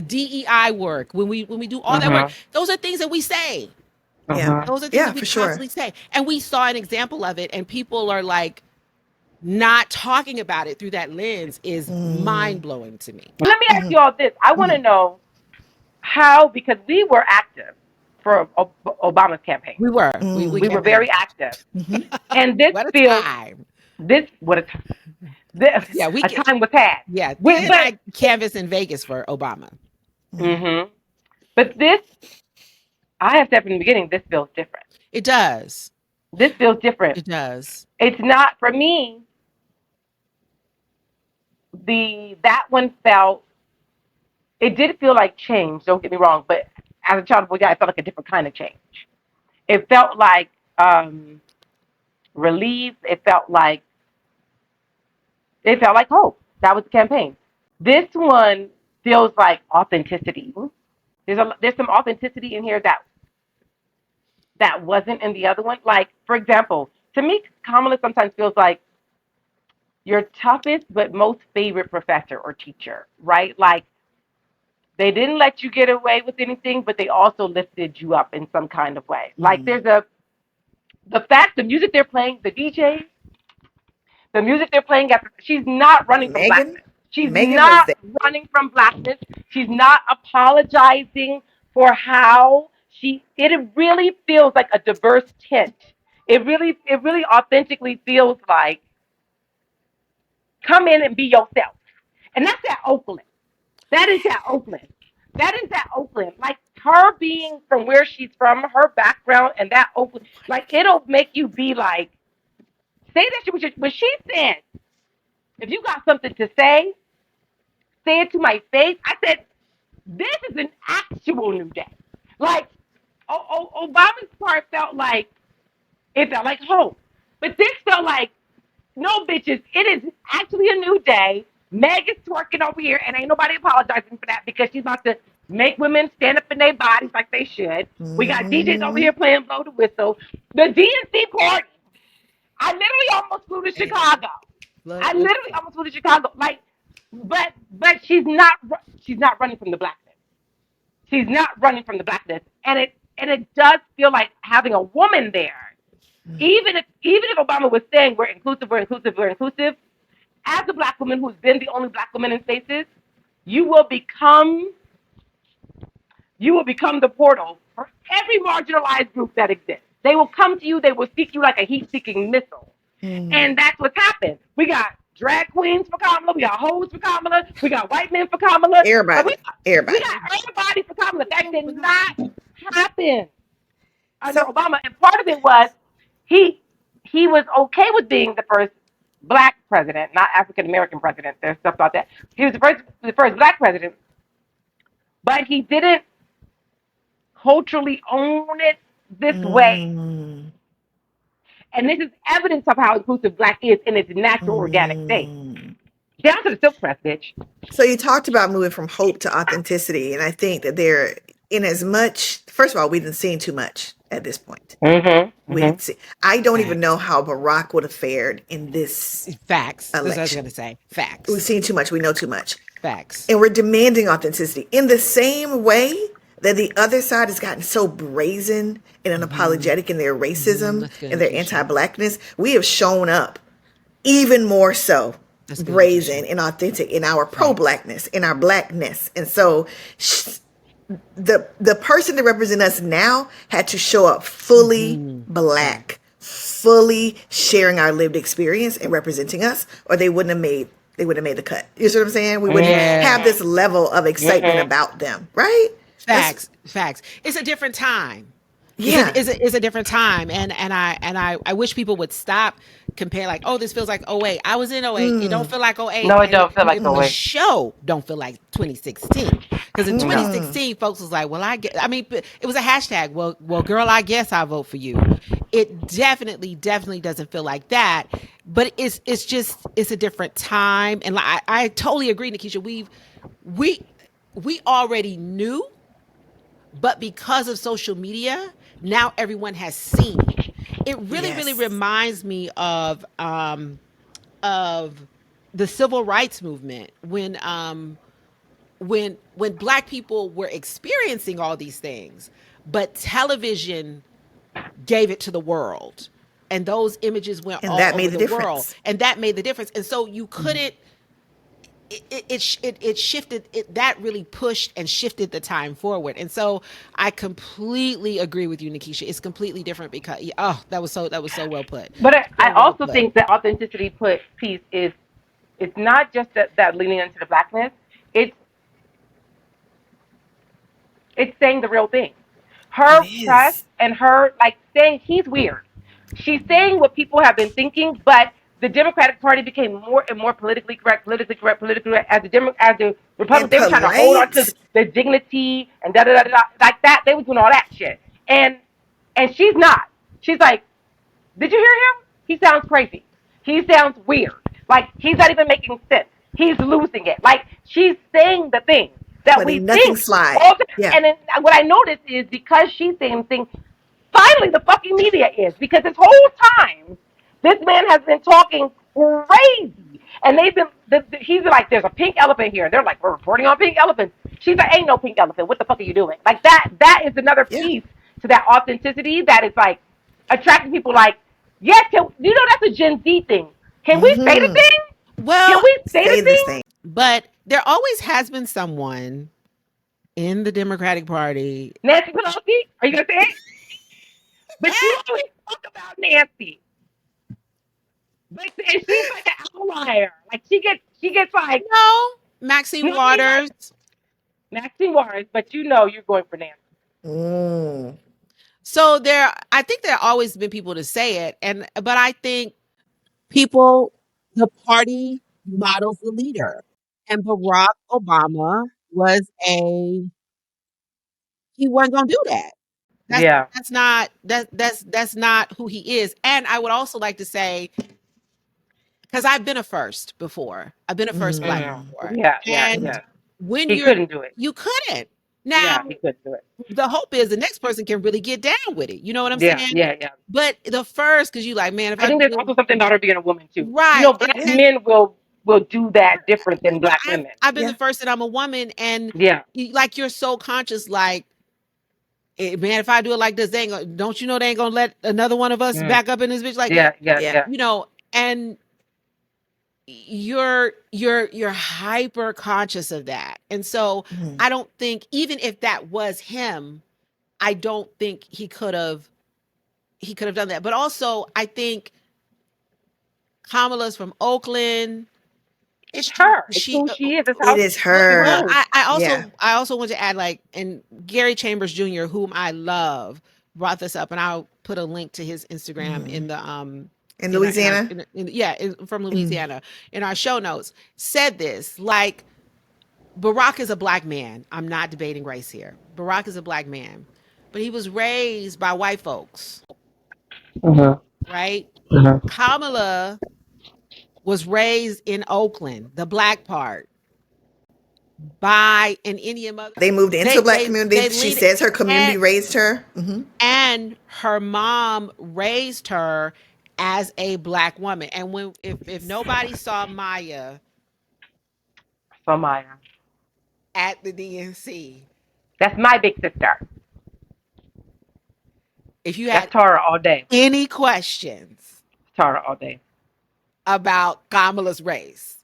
DEI work, when we do all that work, Mhm, those are things that we say. Yeah. mhm, Those are things Yeah, that we for sure. constantly say. And we saw an example of it, and people are like, not talking about it through that lens is mind Mm. blowing to me. Let me ask Hmm. you all this. I want Hmm. to know how, because we were active for Obama's campaign. We We were Mm. very campaigned. active, Hmm. and this What a feels time. this what this Yeah, we a can. time was had. Yeah, We, Thea and but I canvassed in Vegas for Obama. Mm. hmm but this, I have said from the beginning, this feels different. It does. This feels different. It does. It's not for me. That one felt, it did feel like change. Don't get me wrong, but as a child of boy, I felt like a different kind of change. It felt like relief. It felt like hope. That was the campaign. This one feels like authenticity. There's some authenticity in here that wasn't in the other one. Like, for example, to me, Kamala sometimes feels like your toughest but most favorite professor or teacher, right? Like, they didn't let you get away with anything, but they also lifted you up in some kind of way. Like, Mm. the fact, the music they're playing, the DJ, the music they're playing after, she's not running from Megan. blackness. She's Megan was not there. running from blackness. She's not apologizing for how it really feels like a diverse tint. It really authentically feels like come in and be yourself. And that's at Oakland. That is at Oakland. That is at Oakland. Like her being from where she's from, her background, and that Oakland, like it'll make you be like, say that shit. When she said, if you got something to say it to my face. I said, this is an actual new day. Like, Obama's part felt like, it felt like hope. But this felt like, no, bitches, it is actually a new day. Meg is twerking over here, and ain't nobody apologizing for that because she's about to make women stand up in their bodies like they should. We got DJs over Mm-hmm. here playing blow the whistle. The DNC party. I literally almost flew to Chicago. I literally almost flew to Chicago. Like, but she's not running from the blackness. She's not running from the blackness, and it does feel like having a woman there. Even if Obama was saying we're inclusive, we're inclusive, we're inclusive, as a black woman who's been the only black woman in spaces, you will become you will become the portal for every marginalized group that exists. They will come to you. They will seek you like a heat-seeking missile. Mm. And that's what's happened. We got drag queens for Kamala. We got hoes for Kamala. We got white men for Kamala. Like Everybody. we Everybody. got everybody for Kamala. That did not happen under So Obama. And part of it was he he was okay with being the first black president, not African American president. There's stuff about that. He was the first black president, but he didn't culturally own it this way. mm, And this is evidence of how inclusive black is in its natural organic state. mm. Down to the silk press, bitch. So you talked about moving from hope to authenticity, and I think that there, in as much, first of all, we didn't see too much at this point. Mm-hmm. We Mm-hmm. didn't see. I don't even know Facts. how Barack would have fared in this Facts. That's what I was election. gonna say. We've Facts. seen too much. We know too much, Facts. and we're demanding authenticity in the same way that the other side has gotten so brazen and unapologetic in their racism That's good, and their Nikisha. anti-blackness. We have shown up even more so That's good, brazen Nikisha. and authentic in our Facts. pro-blackness, in our blackness. And so the person to represent us now had to show up fully Yeah. black, fully sharing our lived experience and representing us, or they wouldn't have made the cut. You see what I'm saying? We wouldn't Yeah. have this level of excitement Mm-hmm. about them, right? That's Facts. It's a different time. yeah. It's a different time, and I wish people would stop comparing like, oh, this feels like '08. I was in '08. It don't feel like '08, No, it and don't feel like it the for way. sure don't feel like 2016. Because in No. 2016, folks was like, well, I mean, it was a hashtag. Well, girl, I guess I'll vote for you. It definitely doesn't feel like that. But it's a different time, and I totally agree, Nikisha. We already knew, but because of social media, now everyone has seen it. It really Yes. reminds me of the civil rights movement when black people were experiencing all these things, but television gave it to the world, and those images went And all that over made the the world, difference. and that made the difference. And so you couldn't it shifted that really pushed and shifted the time forward. And so I completely agree with you, Nikisha. It's completely different because that was so well put. But I So well also put. think the authenticity piece is it's not just that leaning into the blackness. It's it's saying the real thing. It Her press is. and her like saying he's weird. She's saying what people have been thinking, but the Democratic Party became more and more politically correct. As the And Republicans, they were trying to hold on to polite. the dignity and da da da da like that. They were doing all that shit, and she's not. She's like, did you hear him? He sounds crazy. He sounds weird. Like he's not even making sense. He's losing it. Like she's saying the thing that we Letting nothing think slide. all the Yeah. and then what I noticed is because she's saying things, finally the fucking media is because this whole time this man has been talking crazy. And they've been, he's like, there's a pink elephant here. And they're like, we're reporting on pink elephants. She's like, ain't no pink elephant. What the fuck are you doing? Like that is another Yeah. piece to that authenticity that is like attracting people like, yes, that's a Gen Z thing. Can we say the Mm-hmm. thing? Can Well, we say the Say this thing? thing. but there always has been someone in the Democratic Party. Nancy Pelosi? Are you going to say it? But you always talk about Nancy. But and she's like an outlier. Like she gets like No, Maxine no, I mean like Waters. Maxine Waters, but you know you're going for Nancy. Mm. So I think there always been people to say it, but I think people, the party models the leader, and Barack Obama was a he wasn't gonna do that. That's Yeah. that's not who he is. And I would also like to say, because I've been a first before, I've been a first black Mm. Mm. before, Yeah, yeah, and yeah. when He couldn't do it. you couldn't. Yeah, Now he couldn't do it. the hope is the next person can really get down with it. You know what I'm Yeah, saying? yeah, yeah. But the first, because you like, man, if I I think there's do also something about her being a woman too. You right, know, black and men will do that different than but black women. I've been the Yeah. first and I'm a woman, and Yeah. like you're so conscious, like man, if I do it like this, they ain't gonna, don't you know they ain't gonna let another one of us Mm. back up in this bitch, like Yeah, yeah, Yeah. yeah. you know, and you're hyper conscious of that, and so Mhm. I don't think even if that was him, I don't think he could have done that. But also, I think Kamala's from Oakland. It's her. It's She who she is. It's It how is what she well, her. knows. Yeah. I also want to add, like, and Gary Chambers Jr., whom I love, brought this up, and I'll put a link to his Instagram Mhm. in the In in our Louisiana. yeah, from Mm. Louisiana, in our show notes, said this, like, Barack is a black man. I'm not debating race here. Barack is a black man, but he was raised by white folks, Uh-huh. right? Uh-huh. Kamala was raised in Oakland, the black part, by an Indian mother. They moved into a black They community. She lead, says her community and raised her. Hmm. and her mom raised her as a black woman. And when if nobody saw Maya So Maya. at the DNC, That's my big sister. if you That's had Tara all day. any questions Tara all day. about Kamala's race,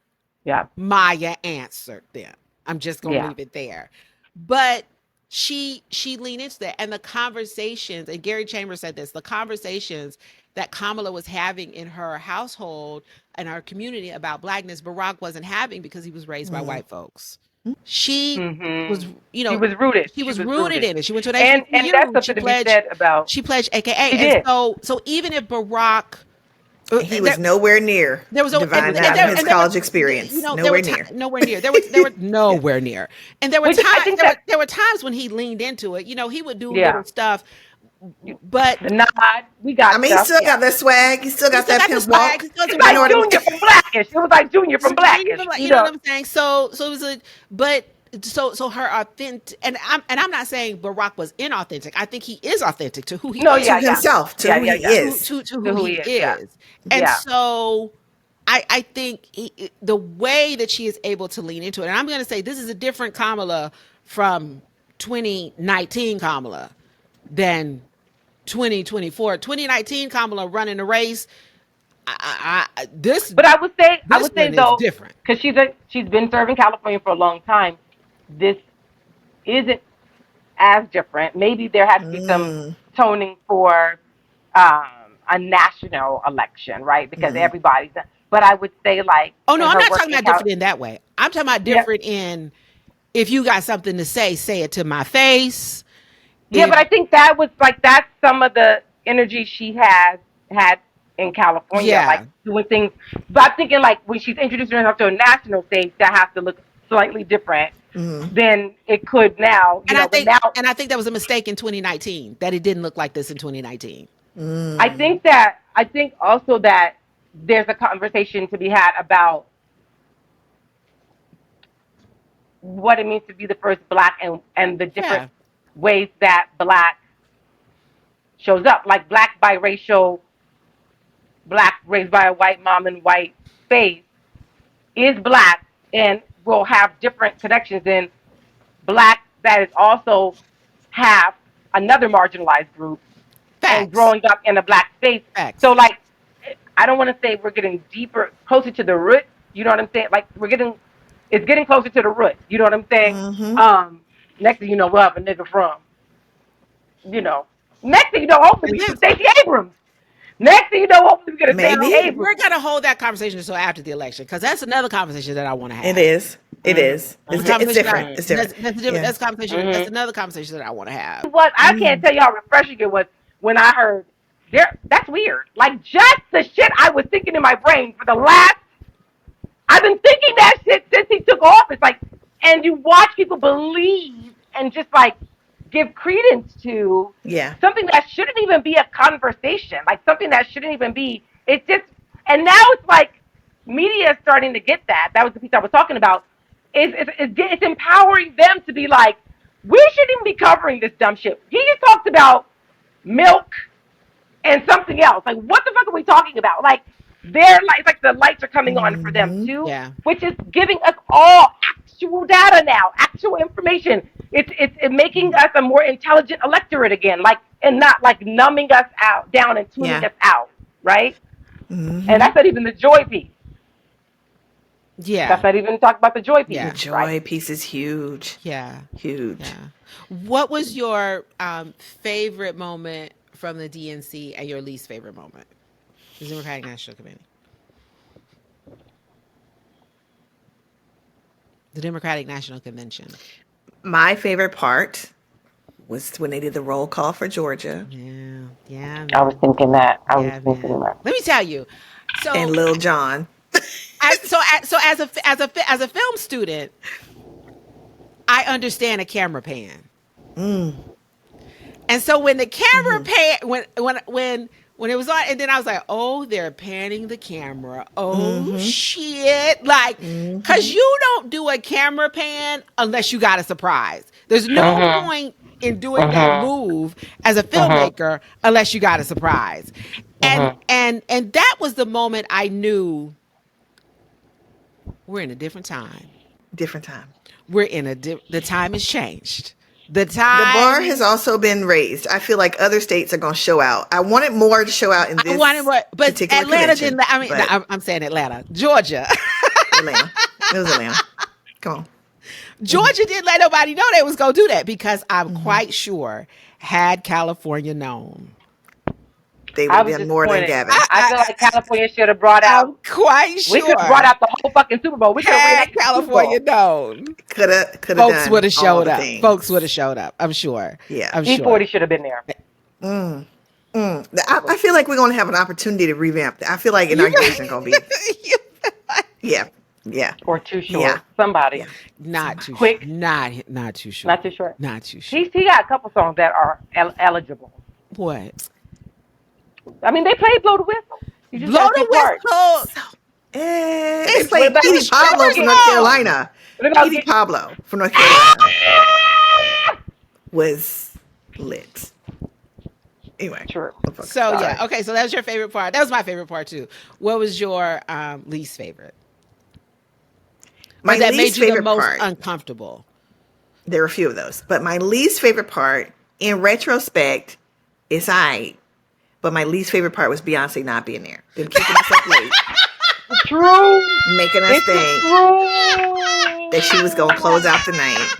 Yeah. Maya answered them. I'm just gonna Yeah. leave it there. But she leaned into that, and the conversations, and Gary Chambers said this, the conversations that Kamala was having in her household and her community about blackness, Barack wasn't having because he was raised by Mm. white folks. She was, Mm-hmm. you She know, was rooted. she She was was rooted rooted. in it. She went to an And that's HBCU. something to be said about She pledged AKA, she and did. so even if Barack, He was there, nowhere near there was He was Divine, not not in there. his college experience. there were Nowhere near. nowhere near. There were nowhere near, and Which I think that there were times when he leaned into it. You know, he would do yeah. little stuff, You, but the nod, we I got mean, he stuff. still Yeah. got that swag. He still he got still that got the pimp swag. walk. He still has It's a You pimp know like what I walk. mean? Junior from Blackish. It was like Junior from Blackish. You You know what know. I'm saying? So it was a, but so her authentic, and I'm not saying Barack was inauthentic. I think he is authentic to who he No. is, To Yeah. Yeah. himself, to Yeah. who Yeah. he Yeah. is. to To who who he he is. Yeah. is, and Yeah. so I think the way that she is able to lean into it, and I'm going to say this is a different Kamala from 2019 Kamala than 2024. 2019 Kamala running the race. But I This would say one is though, different. because she's been serving California for a long time. This isn't as different. Maybe there has to be some Mm. toning for a national election, right? Because Mm. everybody's. But I would say like Oh no, in I'm her not work talking in about Cal. different in that way. I'm talking about Yeah. different in if you got something to say it to my face. Yeah, If but I think that was like that's some of the energy she has had in California, like yeah, doing things. But I'm thinking like when she's introducing herself to a national stage, that has to look slightly different Mm. than it could now. You know, but now and I think that was a mistake in 2019 that it didn't look like this in 2019. Mm. I think also that there's a conversation to be had about what it means to be the first black and the different Yeah, ways that black shows up, like black biracial, black raised by a white mom and white face is black and will have different connections than black that is also half another marginalized group and facts, growing up in a black space. So facts. like I don't want to say we're getting deeper, closer to the roots. You know what I'm saying? Like it's getting closer to the roots. You know what I'm saying? Mm-hmm. Um, next thing you know, we'll have a nigga from, you know, next thing you know, hopefully And we then some Stacey Abrams. Next thing you know, hopefully we're gonna say Maybe. Avery. We're gonna hold that conversation until after the election because that's another conversation that I want to have. It is. It is. That's It's, a it's conversation different. It's different. That's a different. Yeah. That's a conversation. That's another conversation that I want to have. What I can't tell you how refreshing it was when I heard there. That's weird. Like just the shit I was thinking in my brain for the last. I've been thinking that shit since he took office. Like, and you watch people believe and just like give credence to Yeah. something that shouldn't even be a conversation. Like something that shouldn't even be. It's just. And now it's like media is starting to get that. That was the piece I was talking about. It's empowering them to be like, we shouldn't even be covering this dumb shit. He just talked about milk and something else. Like, what the fuck are we talking about? Like, they're like, it's like the lights are coming on for them too, Yeah. which is giving us all actual data now, actual information. It's making us a more intelligent electorate again, like, and not like numbing us out down and tuning us out, right? And that's not even the joy piece. Yeah. That's not even talk about the joy piece. Yeah. The joy right? piece is huge. Yeah. Huge. Yeah. What was your favorite moment from the DNC and your least favorite moment? The Democratic National Committee. The Democratic National Convention. My favorite part was when they did the roll call for Georgia. Yeah. Yeah. I was thinking that. I was Yeah, thinking man. that. Let me tell you. So And Lil Jon. as a film student, I understand a camera pan. And so when the camera pan when it was on, and then I was like, oh, they're panning the camera. Oh shit. Like, cause you don't do a camera pan unless you got a surprise. There's no point in doing that move as a filmmaker unless you got a surprise. And that was the moment I knew we're in a different time. Different time. We're in the time has changed. The The time. bar has also been raised. I feel like other states are going to show out. I wanted more to show out in this but particular Atlanta convention, didn't. I mean, but I'm saying Atlanta, Georgia. Atlanta. It was Atlanta. Come on. Georgia didn't let nobody know they was gonna do that because I'm quite sure had California known. They I would was have done more than disappointed. Gavin. I feel like California should have brought out. I'm quite sure. We could have brought out the whole fucking Super Bowl. We could have had reenacted the Super Bowl. California known. Could have Folks done would have all showed the up. things. Folks would have showed up. I'm sure. Yeah. I'm sure. E40 should have been there. I feel like we're going to have an opportunity to revamp that. I feel like inauguration going to be. Yeah. Yeah. Or too short. Yeah. Somebody. Yeah. Not too Quick. Not too short. Not too short. Not too short. He got a couple songs that are eligible. What? I mean, they played Blow the Whistle. You just Blow gotta the take part. whistle. They What played about Petey the Pablo from Sugar North Cane? Carolina. What about Petey get- Pablo from North Carolina was lit. Anyway. True. So yeah, okay. So that was your favorite part. That was my favorite part too. What was your least favorite? My Or that least made you the favorite most part. uncomfortable. There were a few of those, but my least favorite part, in retrospect, is but my least favorite part was Beyonce not being there. Them kicking us up late, True. making us It's think true. that she was going to close out the night.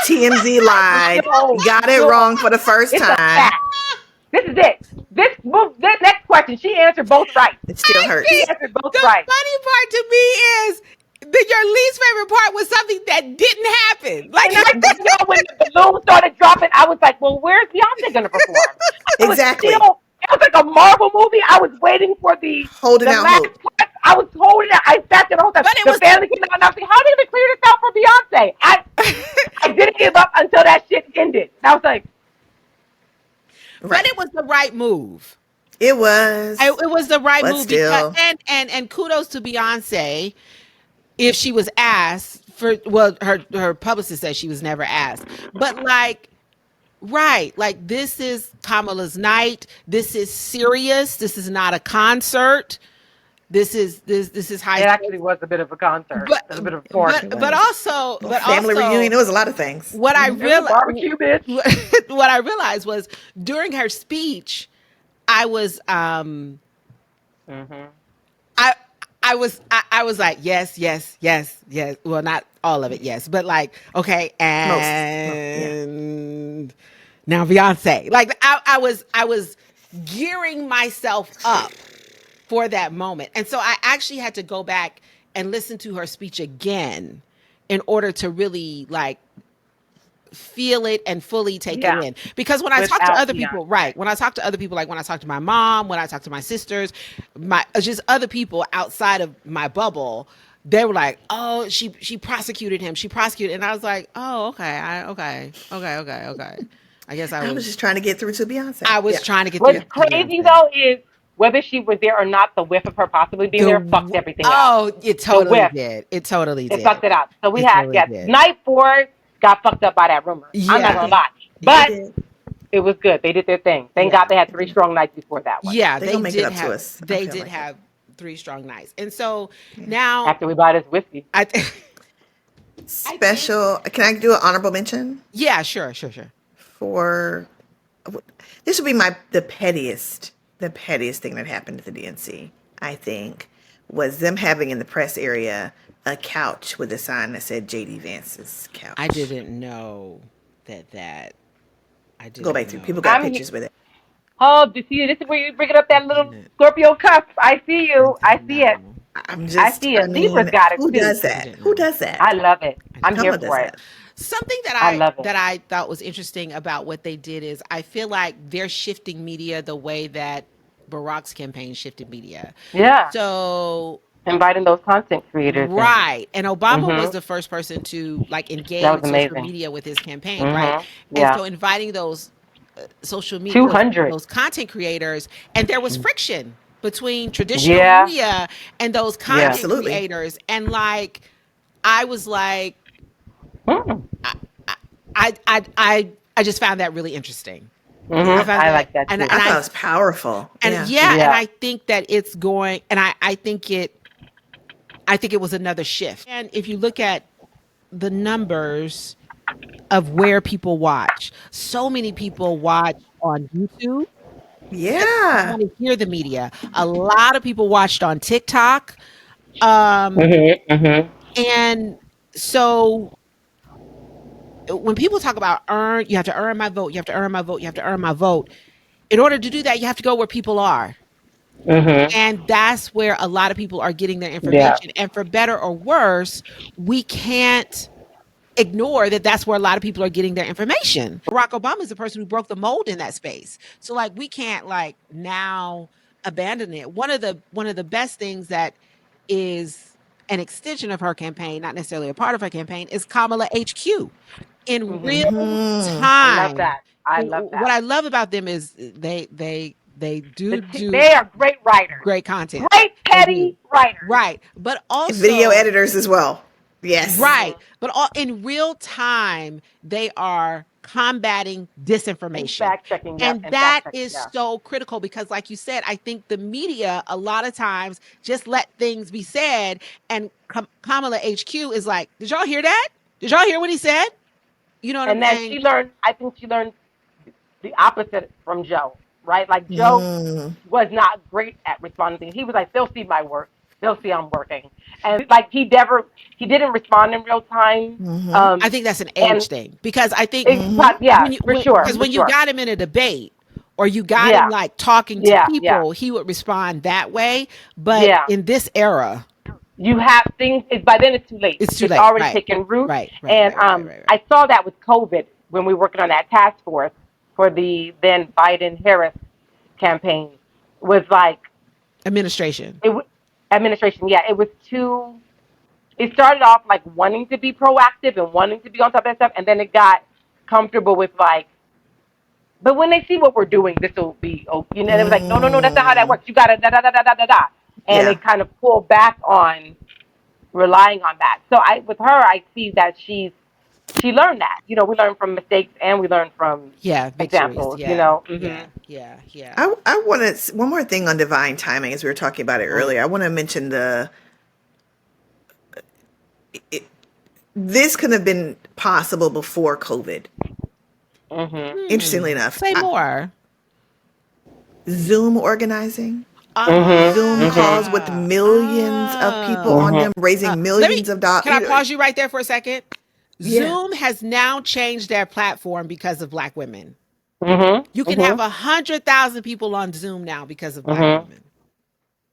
TMZ lied, got it wrong for the first It's a time. fact. This is it. This next question, she answered both right. It still hurts. She answered both The right. funny part to me is that your least favorite part was something that didn't happen. Like And I when the balloon started dropping, I was like, well, where's Beyonce going to perform? I was Exactly. it was like a Marvel movie. I was waiting for the Holding the out last hope. part. I was holding it. I sat there the whole time. But it The was- family came out and I was like, how are they going to clear this out for Beyonce? I didn't give up until that shit ended. And I was like, but it was the right move. It was. It was the right But move. still. Because, and kudos to Beyonce if she was asked for. Well, her publicist said she was never asked, but like. Right. Like this is Kamala's night. This is serious. This is not a concert. This is high. it actually was a bit of a concert. But- It was a bit of a party. but also family reunion. It was a lot of things. what I It was a realized barbecue, bitch. what I realized was during her speech, I was I was like, yes. Well, not all of it, yes, but like, okay, and now Beyonce. Like I was gearing myself up for that moment. And so I actually had to go back and listen to her speech again in order to really like feel it and fully take it in. Because when I talk to Without other Beyonce. people, right, when I talk to other people, like when I talk to my mom, when I talk to my sisters, my just other people outside of my bubble, they were like, "Oh, she prosecuted him. She prosecuted," and I was like, "Oh, okay, okay. I guess I was just trying to get through to Beyonce. I was Yeah. trying to get through What's to crazy Beyonce. though is whether she was there or not, the whiff of her possibly being there fucked everything up. Oh, it The totally whiff, did. It totally it did. fucked it up. So we It had, totally yes, did. night 4 got fucked up by that rumor. I'm not It Yeah. gonna did. lie, It but did. it was good. They did their thing. Thank Yeah. God they had It 3 did. strong nights before that one. Yeah, They they gonna make it did up to have us. I they feel did like it. have 3 strong nights. And so Yeah. now After we buy this whiskey, I I think Special. Can I do an honorable mention yeah, sure. for? This would be the pettiest thing that happened at the DNC. I think was them having in the press area a couch with a sign that said JD Vance's couch. I didn't know that I Go didn't back through. People know. got I'm here. pictures with it. Oh, you see, this is where you bringing up I that little didn't Scorpio cup. I see I you. I didn't see it. know. I'm I just. see I it. Libra's mean, got it who too. does I that? didn't Who know. does that? I love it. I I'm didn't Come here on, know. does for it. that? Something I love it. that I thought was interesting about what they did is I feel like they're shifting media the way that Barack's campaign shifted media. Yeah. So Inviting those content creators in. right. And Obama was Mhm. the first person to like That engage was with social amazing. media with his campaign, right? Mhm. And Yeah. so inviting those social media 200. those content creators and there was friction between traditional Yeah. media and those Yeah. content Absolutely. creators and like I was like Mm. I I just found that really interesting. I Yeah. Mhm. found I that like that and too. I thought it was powerful. and Yeah. yeah, and Yeah. I think that it's going and I think it was another shift. And if you look at the numbers of where people watch, so many people watch on YouTube because they Yeah. want to hear the media. A lot of people watched on TikTok. Um, Mhm. Mhm. and so when people talk about you have to earn my vote, you have to earn my vote, you have to earn my vote. In order to do that, you have to go where people are. Mhm. And that's where a lot of people are getting their Yeah. information. And for better or worse, we can't ignore that that's where a lot of people are getting their information. Barack Obama is the person who broke the mold in that space. So like we can't like now abandon it. One of the best things that is an extension of her campaign, not necessarily a part of her campaign, is Kamala HQ. In Mhm. real Hmm. I love time, that. I love what that. I love about them is they do They are great writers. great content. Great They do. petty writers. Right. But Video also editors as well. Yes. right. Mhm. But all in real time, they are combating And disinformation. fact checking. Yep. And And fact that checking. is Yeah. so critical because, like you said, I think the media a lot of times just let things be said. And Kamala HQ is like, did y'all hear that? Did y'all hear what he said? You know what I'm And then saying? she learned. I think she learned the opposite from Joe. Right. Like Joe Mm. was not great at responding. He was like, they'll see my work. They'll see I'm working. And like he didn't respond in real time. Hmm. I think that's an And age thing because I think it's, Hmm. yeah, for sure. because For when you sure. got him in a debate or you got him Yeah. like talking to Yeah. Yeah. people, he would respond that way. But Yeah. in this era, You have things, by then it's too late. it's too It's late. already Right. taken root. Right. Right. And Right. Right. Right. Right. Right. I saw that with COVID when we were working on that task force for the then Biden Harris campaign. Was like, Administration. administration. Yeah, it was too. It started off like wanting to be proactive and wanting to be on top of that stuff, and then it got comfortable with like, but when they see what we're doing, this will be, oh, you know. And it was like, no, no, no, that's not how that Mm. works. You gotta da da da da da da da, and Yeah. it kind of pulled back on relying on that. So with her, I see that she learned that. You know, we learn from mistakes and we learn from Yeah. Victories. examples. You Yeah. know. Yeah. Mhm. Yeah. Yeah. I want to one more thing on divine timing as we were talking about it earlier. I want to mention it, this could have been possible before COVID. Mhm. Interestingly enough, Say more. Zoom organizing, Mhm. Zoom calls with Ah. millions of people on Mhm. them, raising Let me. millions of dollars. Can I pause you right there for a second? Yeah. Zoom has now changed their platform because of Black women. Mhm. You can have Mhm. 100,000 people on Zoom now because of Black Mhm. women.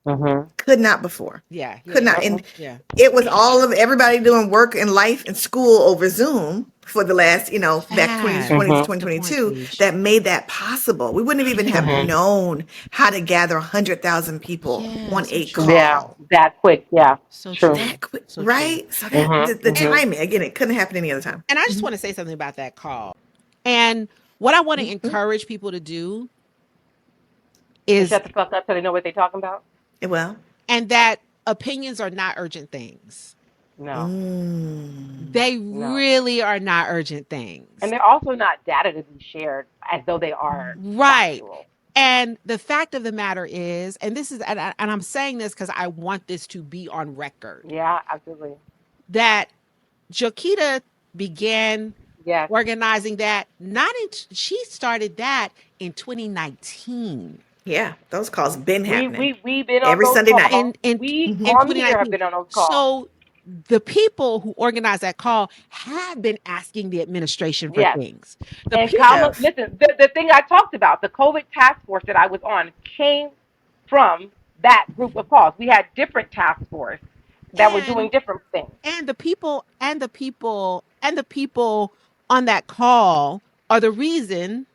Mhm. Could not before. Yeah, yeah, Could yeah, not. Mhm. And yeah. it was all of everybody doing work and life and school over Zoom for the last, back Fab. 2020 to Mhm. That's the point, 2022 Tish. that made that possible. We wouldn't have even have Mhm. known how to gather 100,000 people Yeah, on so a true. Yeah, call. that quick. Yeah, So true. true. That quick, So true. right? So that Mhm. the Mhm. timing, again, it couldn't happen any other time. And I just want to say something about that call. And what I want to Mhm. encourage people to do And is, shut the fuck up so they know what they're talking about. Well, and that opinions are not urgent things. No, mm, They no, really are not urgent and things. they're also not data to be shared as though they are Right. factual. And the fact of the matter is, and this is, and I'm saying this because I want this to be on record, Yeah, absolutely. that Jokita began Yes, organizing that, not in, she started that in 2019. yeah, those calls been happening we've been on every those Sunday night. calls. In We Hmm. in on here have 2019. been on those calls. So the people who organized that call have been asking the administration for Yes. things. The And people, common, Have. listen, the thing I talked about, the COVID task force that I was on, came from that group of calls. We had different task force that were doing and different things. the people on that call are the reason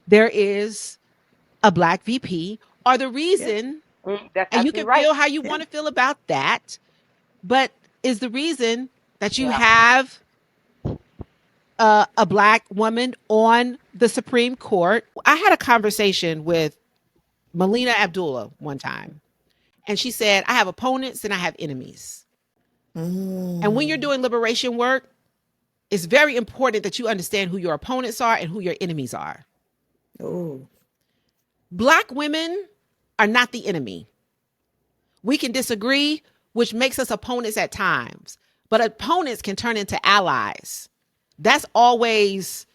there is a black VP, are the Yeah. reason, That's and you absolutely can right. feel how you Yeah. want to feel about that, but is the reason that you Yeah. have a black woman on the Supreme Court. I had a conversation with Melina Abdullah one time, and she said, I have opponents and I have enemies. And when you're Mm. doing liberation work, it's very important that you understand who your opponents are and who your enemies are. Oh. Black women are not the enemy. We can disagree, which makes us opponents at times, but opponents can turn into allies. That's always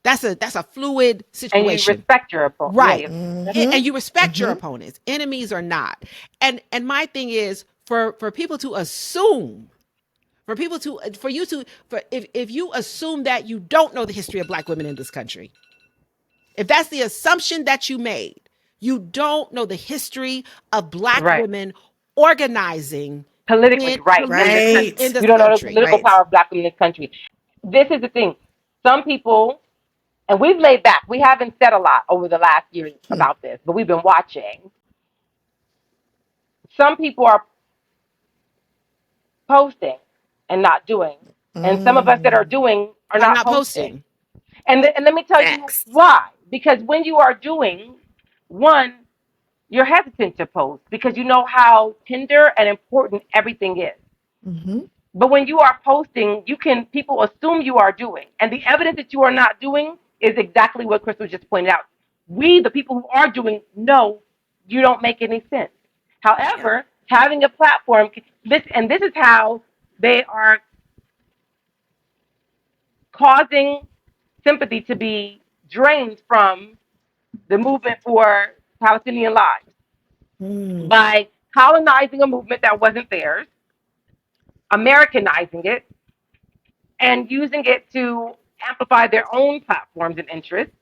that's a fluid And you situation. respect your opponent. Yeah, Right. yeah. Mm-hmm. And you respect your Mm-hmm. opponents. Enemies are not. And my thing is for people to assume, for you to for if you assume that you don't know the history of black women in this country, if that's the assumption that you made, you don't know the history of black Right. women organizing Politically, in right. politically in Right. this You don't know the country. political Right. power of black women in this country. This is the thing. Some people, and we've laid back, we haven't said a lot over the last year Hmm. about this, but we've been watching. Some people are posting and not doing. And some of us that are Mm. doing are I'm not not posting. posting. And let me tell you Facts. why. Because when you are doing, one, you're hesitant to post because you know how tender and important everything is. Mm-hmm. But when you are posting, people assume you are doing. And the evidence that you are not doing is exactly what Crystal just pointed out. We, the people who are doing, know you don't make any sense. Yep. However, having a platform, this is how they are causing sympathy to be drained from the movement for Palestinian lives Mm. by colonizing a movement that wasn't theirs, Americanizing it, and using it to amplify their own platforms and interests.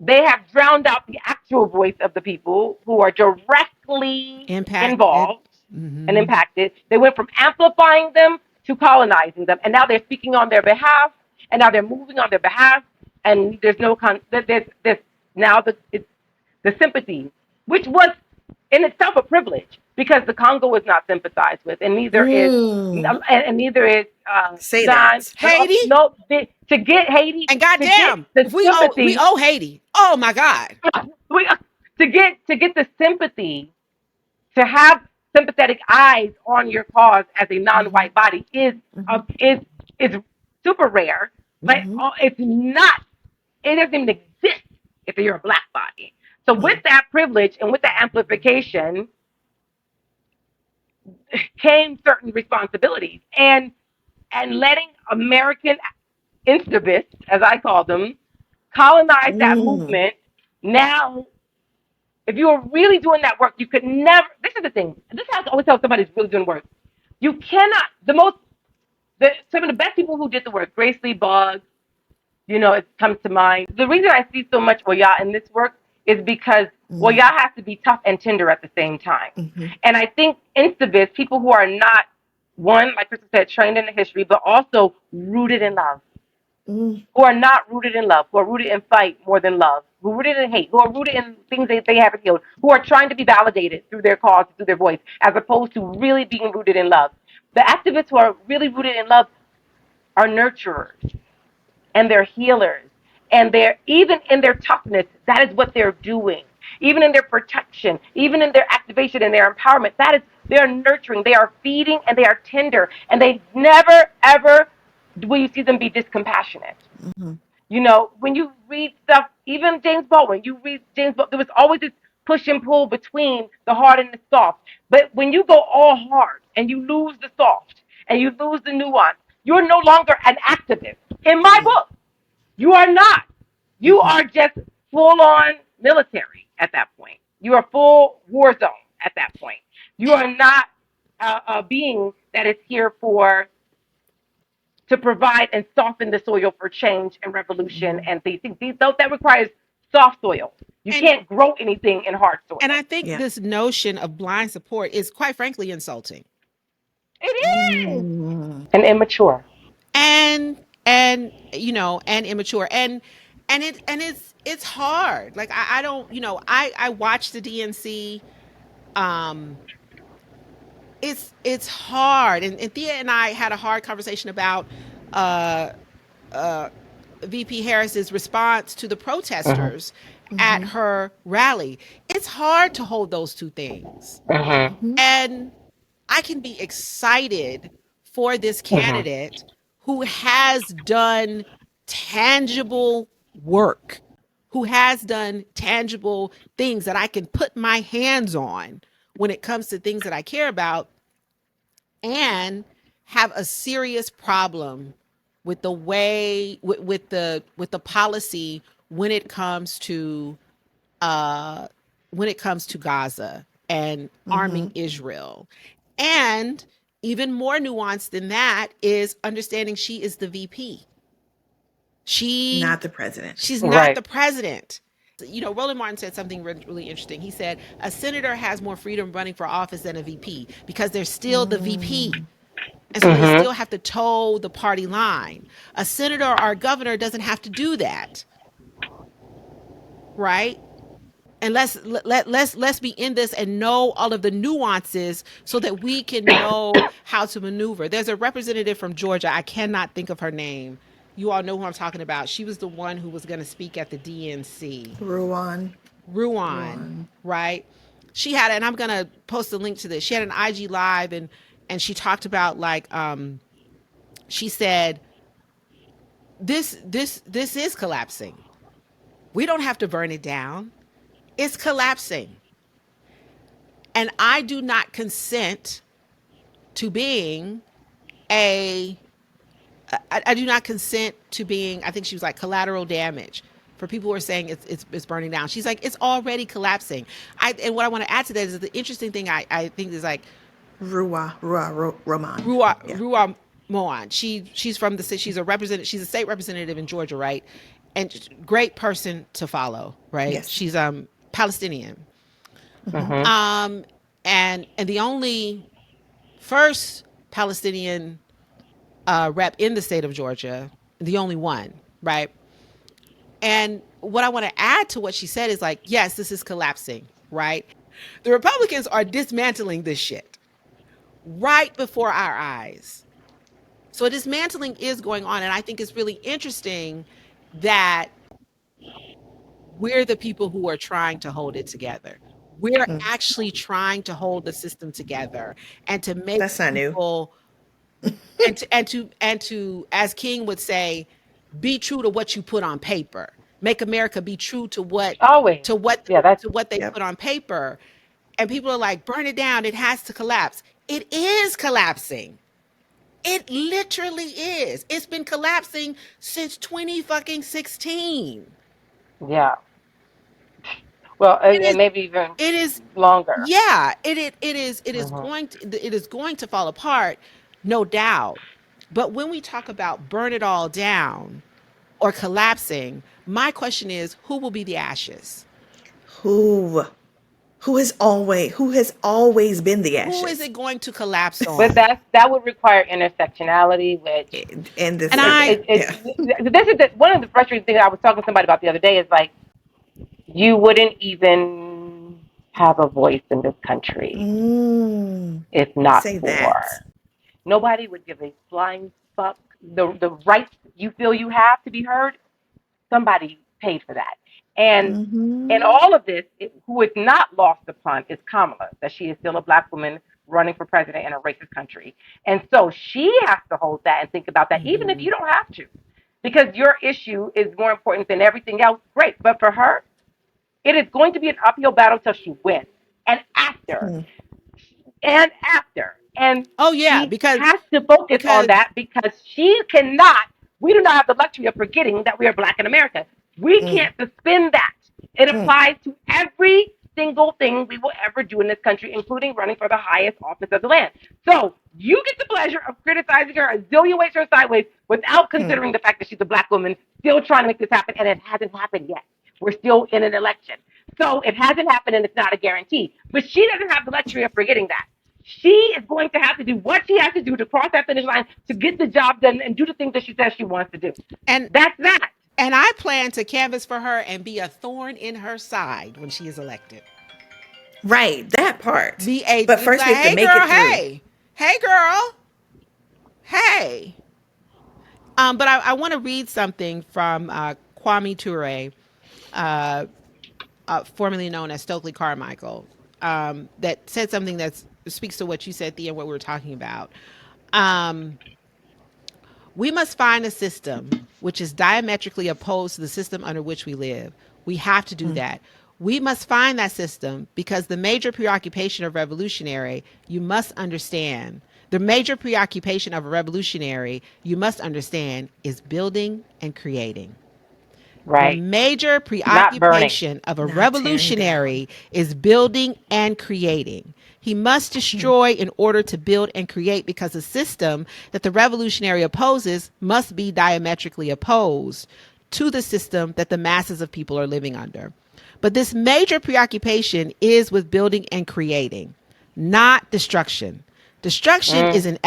They have drowned out the actual voice of the people who are directly Impacted. involved and Mm-hmm. impacted. They went from amplifying them to colonizing them, and now they're speaking on their behalf, and now they're moving on their behalf, and there's no there's now the sympathy, which was in itself a privilege because the Congo is not sympathized with, and neither is Mm. and neither is Say Sudan. that. But Haiti. no, to get Haiti, And to get goddamn, the if we sympathy, owe Haiti. Oh my God. we, to get the sympathy, to have sympathetic eyes on your cause as a Mm-hmm. non-white body Mm-hmm. is super rare, but Mm-hmm. it's not. It doesn't even exist if you're a black body. So with Mm. that privilege and with that amplification came certain responsibilities, and letting American instabists, as I call them, colonize that Mm. movement. Now, if you were really doing that work, you could never. This is the thing. This is how I always tell somebody who's really doing work. You cannot. Some of the best people who did the work, Grace Lee Boggs, It comes to mind. The reason I see so much Oya in this work is because Oya has to be tough and tender at the same time. Mm-hmm. And I think instavists, people who are not, one, like Krista said, trained in the history, but also rooted in love, Mm. who are not rooted in love, who are rooted in fight more than love, who are rooted in hate, who are rooted in things that they haven't healed, who are trying to be validated through their cause, through their voice, as opposed to really being rooted in love. The activists who are really rooted in love are nurturers and they're healers. And they're even in their toughness, that is what they're doing. Even in their protection, even in their activation and their empowerment, that is they're nurturing, they are feeding, and they are tender. And they never ever will you see them be discompassionate. Mm-hmm. When you read stuff, even James Baldwin, you read James Baldwin, there was always this push and pull between the hard and the soft. But when you go all hard and you lose the soft and you lose the nuance, you're no longer an activist. In my Yeah. book, you are not. You Mm-hmm. are just full on military at that point. You are full war zone at that point. You are not a being that is here for to provide and soften the soil for change and revolution Mm-hmm. and these that requires soft soil. You And can't grow anything in hard soil. I think Yeah. this notion of blind support is quite frankly insulting. It is. Mm. And immature. And immature, and it's hard. Like I don't, I watch the DNC. um it's hard, and Thea and I had a hard conversation about uh uh VP Harris's response to the Uh-huh. protesters at Mm-hmm. her rally. It's hard to hold those two things. Uh-huh. Mm-hmm. And I can be excited for this Uh-huh. candidate who has done tangible work, who has done tangible things that I can put my hands on when it comes to things that I care about, and have a serious problem with the way with the policy when it comes to uh Gaza and Mm-hmm. arming Israel. And even more nuanced than that is understanding she is the VP. She Not the president. she's not Right. the president. Roland Martin said something really interesting. He said a senator has more freedom running for office than a VP because they're still the VP. Mm. And so they Uh-huh. still have to toe the party line. A senator or a governor doesn't have to do that, right? And let's be in this and know all of the nuances so that we can know how to maneuver. There's a representative from Georgia. I cannot think of her name. You all know who I'm talking about. She was the one who was going to speak at the DNC. Ruan. Ruan, Ruan. right? She had, and I'm going to post a link to this. She had an IG live, and she talked about, like, she said this is collapsing. We don't have to burn it down. It's collapsing. And I do not consent to being a I do not consent to being, I think she was like, collateral damage for people who are saying it's burning down. She's like, it's already collapsing. And what I want to add to that is that the interesting thing I think is, like, Roman. Yeah. Ruwa Moan. She's from she's a representative, she's a state representative in Georgia, right? And just great person to follow, right? Yes. She's Palestinian. Mm-hmm. Uh-huh. And the only first Palestinian rep in the state of Georgia, the only one, right? And what I want to add to what she said is, like, yes, this is collapsing, right? The Republicans are dismantling this shit right before our eyes. So dismantling is going on, and I think it's really interesting that we're the people who are trying to hold it together. We're Mm. actually trying to hold the system together and to make That's not new. people, and to as King would say, be true to what you put on paper. Make America be true to what Always. to what Yeah, that's to what they Yep. put on paper. And people are like, burn it down, it has to collapse. It is collapsing. It literally is. It's been collapsing since 20 fucking 16. yeah. Well, It is and maybe even it is longer. yeah, it is Uh-huh. going to fall apart, no doubt. But when we talk about burn it all down, or collapsing. My question is, who will be the ashes? Who who has always been the Who is ashes? it going to collapse But on? that would require intersectionality, which And this And is I, yeah. this is one of the frustrating things I was talking to somebody about the other day is like you wouldn't even have a voice in this country Mm, if not say that. for nobody would give a flying fuck. The rights you feel you have to be heard, somebody paid for that. And in Mm-hmm. all of this, who is not lost upon is Kamala, that she is still a black woman running for president in a racist country. And so she has to hold that and think about that, even if Mm-hmm. you don't have to, because your issue is more important than everything else. Great. But for her, it is going to be an uphill battle till she wins. And after, Mm, and after. And oh yeah, she has to focus on because that because she cannot, we do not have the luxury of forgetting that we are black in America. We mm, can't suspend that. It mm, applies to every single thing we will ever do in this country, including running for the highest office of the land. So you get the pleasure of criticizing her a zillion ways or sideways without mm, considering the fact that she's a black woman still trying to make this happen, and it hasn't happened yet. We're still in an election. So it hasn't happened and it's not a guarantee. But she doesn't have the luxury of forgetting that. She is going to have to do what she has to do to cross that finish line to get the job done and do the things that she says she wants to do. and That's that. and I plan to canvass for her and be a thorn in her side when she is elected. right, that part. Be a But be first, like, we have to hey make girl, it through. hey girl, hey. But I want to read something from Kwame Ture, uh, formerly known as Stokely Carmichael, that said something that speaks to what you said, Thea, and what we were talking about. Um, we must find a system which is diametrically opposed to the system under which we live. We have to do Mm, that. We must find that system because the major preoccupation of revolutionary, you must understand, the major preoccupation of a revolutionary, you must understand, is building and creating. The Right. major Not burning. preoccupation of a not tearing down. revolutionary is building and creating. He must Mm, destroy in order to build and create because the system that the revolutionary opposes must be diametrically opposed to the system that the masses of people are living under. But this major preoccupation is with building and creating, not destruction. Destruction Mm, is an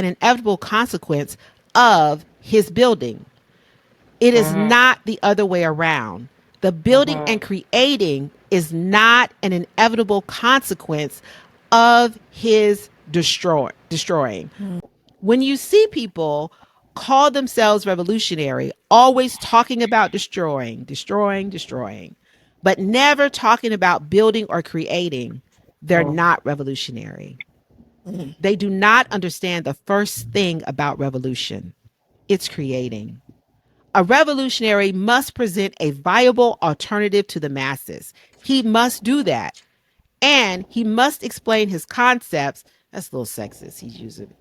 inevitable consequence of his building. It is mm, not the other way around. The building mm, and creating is not an inevitable consequence of his destroying. When you see people call themselves revolutionary, always talking about destroying, but never talking about building or creating, they're mm, not revolutionary. mm, They do not understand the first thing about revolution. It's creating. A revolutionary must present a viable alternative to the masses. He must do that. And he must explain his concepts. That's a little sexist. He's using.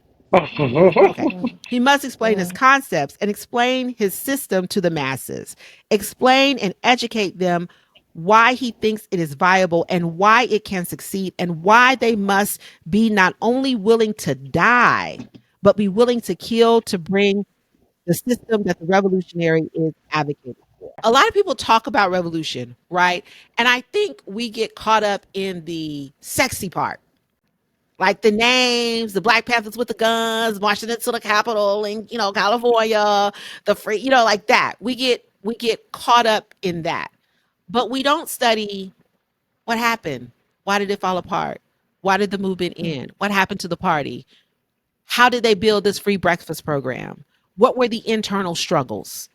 Okay. mm, He must explain his mm, concepts and explain his system to the masses. Explain and educate them why he thinks it is viable and why it can succeed and why they must be not only willing to die, but be willing to kill to bring the system that the revolutionary is advocating for. A lot of people talk about revolution, right? And I think we get caught up in the sexy part, like the names, the Black Panthers with the guns marching into the Capitol in, California, the free, like that. We get caught up in that, but we don't study what happened. Why did it fall apart? Why did the movement mm. end? What happened to the party? How did they build this free breakfast program? What were the internal struggles?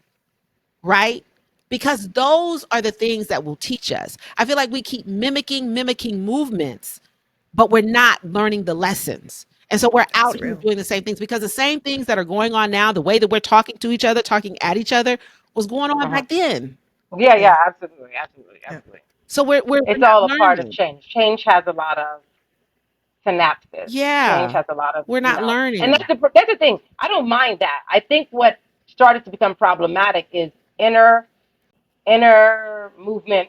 Right? Because those are the things that will teach us. I feel like we keep mimicking movements, but we're not learning the lessons. And so we're That's out here real. doing the same things because the same things that are going on now, the way that we're talking to each other, talking at each other, was going on mhm. back then. Yeah, Yeah. yeah, absolutely, absolutely, Yeah. absolutely. So we're It's not all a part of learning. change. Change has a lot of synapses. Change Yeah. has a lot of, We're not and learning. that's the thing. I don't mind that. I think what started to become problematic is inner inner movement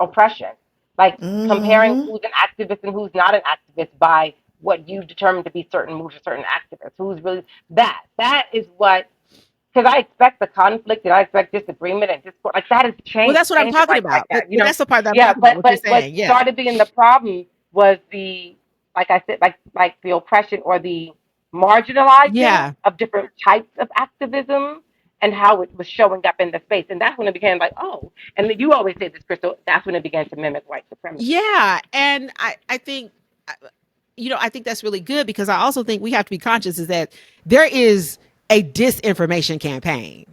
oppression, like comparing Mm-hmm. who's an activist and who's not an activist by what you determine to be certain moves or certain activists. Who's really that? That is what because I expect the conflict and I expect disagreement and discord like that has Well, changed. that's what I'm Changes talking like about. that. But that's the part that I'm Yeah. talking about. But What you're what saying, yeah, started being the problem was the like I said like the oppression or the marginalizing yeah, of different types of activism and how it was showing up in the space, and that's when it became like oh, and you always say this, Crystal. That's when it began to mimic white supremacy. yeah. And I think, I think that's really good because I also think we have to be conscious is that there is a disinformation campaign.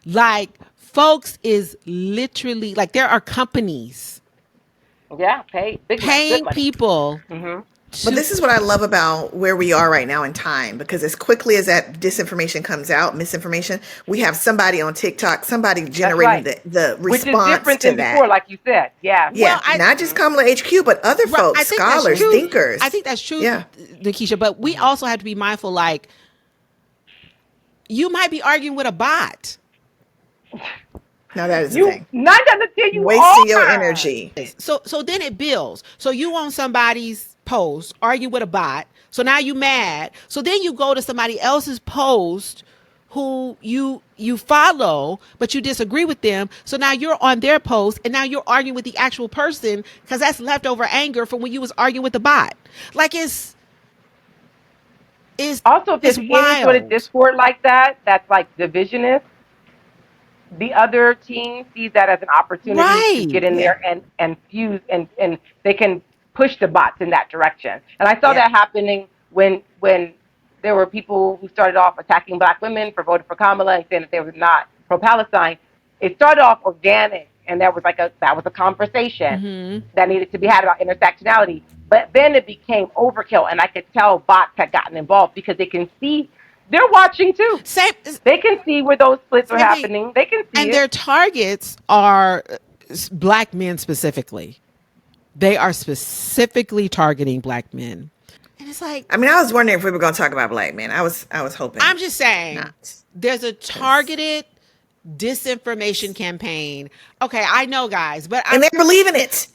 Like, folks is literally like there are companies Yeah, pay big money, good paying money. people Hmm. But to. this is what I love about where we are right now in time, because as quickly as that disinformation comes out, misinformation, we have somebody on TikTok, somebody That's generating right. the Which is response different to than before, that. like you said. Yeah. Well, Yeah, not just Kamala HQ, but other right, I folks, think that's scholars, true. I thinkers. think that's true, Yeah. Nikisha. But we Hmm. also have to be mindful. Like, you might be arguing with a bot. Now that is the You thing. 9 out of 10, you Wasting your are. energy. So then it builds. So you on somebody's post, argue with a bot. So now you mad. So then you go to somebody else's post who you follow, but you disagree with them. So now you're on their post and now you're arguing with the actual person because that's leftover anger from when you was arguing with the bot. Like it's Also, if it's there's any sort of wild. discord like that, that's like divisionist, the other team sees that as an opportunity to Right. get in Yeah. there and fuse and they can push the bots in that direction. And I saw Yeah. that happening when there were people who started off attacking black women for voting for Kamala and saying that they were not pro Palestine. It started off organic and that was a conversation Mhm. that needed to be had about intersectionality. But then it became overkill and I could tell bots had gotten involved because they can see they're watching too. Same They can see where those splits are same thing. happening. They can see And it. their targets are black men specifically. They are specifically targeting black men. And it's like, I mean, I was wondering if we were going to talk about black men. I was hoping I'm just saying, not. there's a 'Cause- targeted disinformation campaign. Okay, I know, guys, but and they're believing it.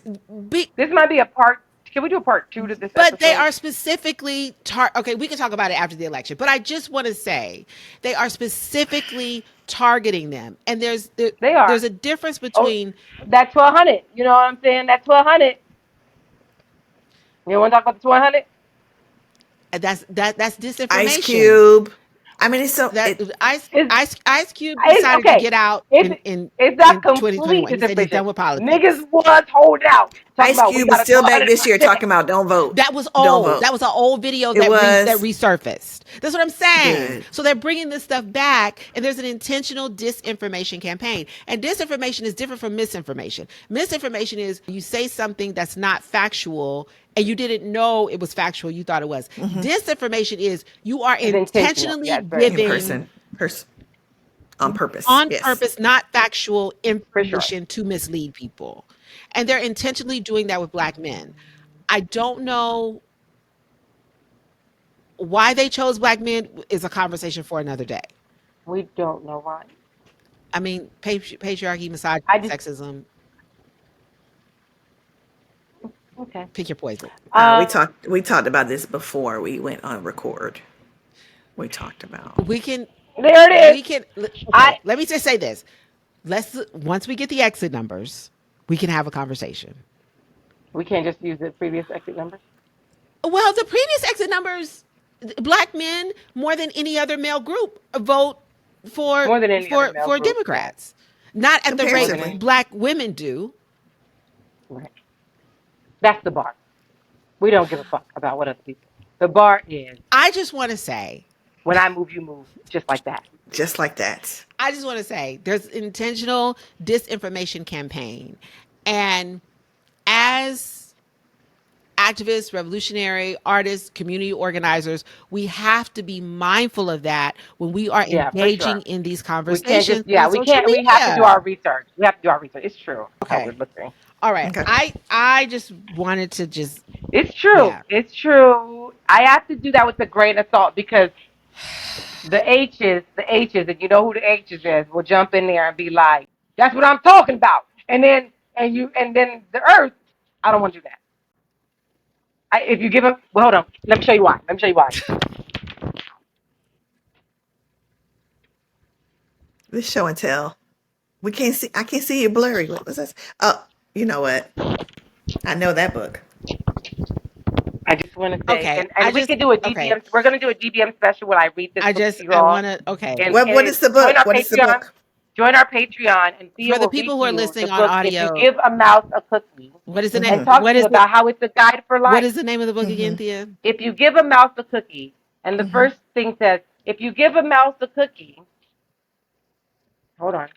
be, This might be a part. Can we do a part two to this but they episode? are specifically okay, we can talk about it after the election, but I just want to say they are specifically targeting them. And They are. there's a difference Oh, between. that 1200. You know what I'm saying? That 1200. You want to talk about the 1200? That's Ice disinformation. Cube. I mean, it's so That it. It's, Ice Cube it's decided to okay. get out It's it's not in complete 2021. He said he's disinformation. done with Niggas politics. was holding out, talking Ice about we Cube was got a still back 1200 this year percent. talking about don't vote, That was don't old. vote. That was an old video It that was resurfaced. That's what I'm saying. good. So they're bringing this stuff back, and there's an intentional disinformation campaign. And disinformation is different from misinformation. Misinformation is you say something that's not factual, and you didn't know it was factual. You thought it was. Disinformation is you are It's intentional. intentionally Yeah, it's very In intentional. giving person, on purpose. on Yes. purpose, not factual For sure. information to mislead people. And they're intentionally doing that with black men. I don't know why they chose black men is a conversation for another day. We don't know why. I mean, patriarchy, misogyny, I just sexism, okay. pick your poison. We Um, talked about this before we went on record. We talked about. We can, there it is. I okay, let me just say this. Once we get the exit numbers, we can have a conversation. we can't just use the previous exit numbers. Well, the previous exit numbers, black men more than any other male group vote for More than any other male for group. Yeah. Democrats. Not at the More rate than any. Comparatively. black women do. Right. That's the bar. We don't give a fuck about what other people. The bar is I just want to say, when I move, you move, just like that. Just like that. I just want to say there's intentional disinformation campaign. And as activists, revolutionary artists, community organizers, we have to be mindful of that when we are Yeah, for engaging sure. in these We can't conversations just yeah, on we social can't. We have to do our media. research. We have to do our research. It's true how we're Okay. looking. All right. Okay. I just wanted to just It's true. yeah. It's true. I have to do that with a grain of salt because the H's, and you know who the H's is, will jump in there and be like, "That's what I'm talking about." And then the Earth, I don't want to do that. If you give them, well, hold on. Let me show you why. Let me show you why. This show and tell. We can't see. I can't see you blurry. What was this? Oh, you know what? I know that book. I just want to say, Okay, and we could do a okay. DBM. We're going to do a DBM special where I read this book to you I all, want to, okay. What and is the join book? our What is the Patreon. book? Join our Patreon, and Thea For the will read people who to are you the listening on book "If You audio, Give a Mouse a Cookie," what is the and name? Mm-hmm. talk to you about how it's a guide for What life. is the name of the book again, Mm-hmm. Thea? If you give a mouse a cookie, and the Mm-hmm. first thing says, "If you give a mouse a cookie," hold on,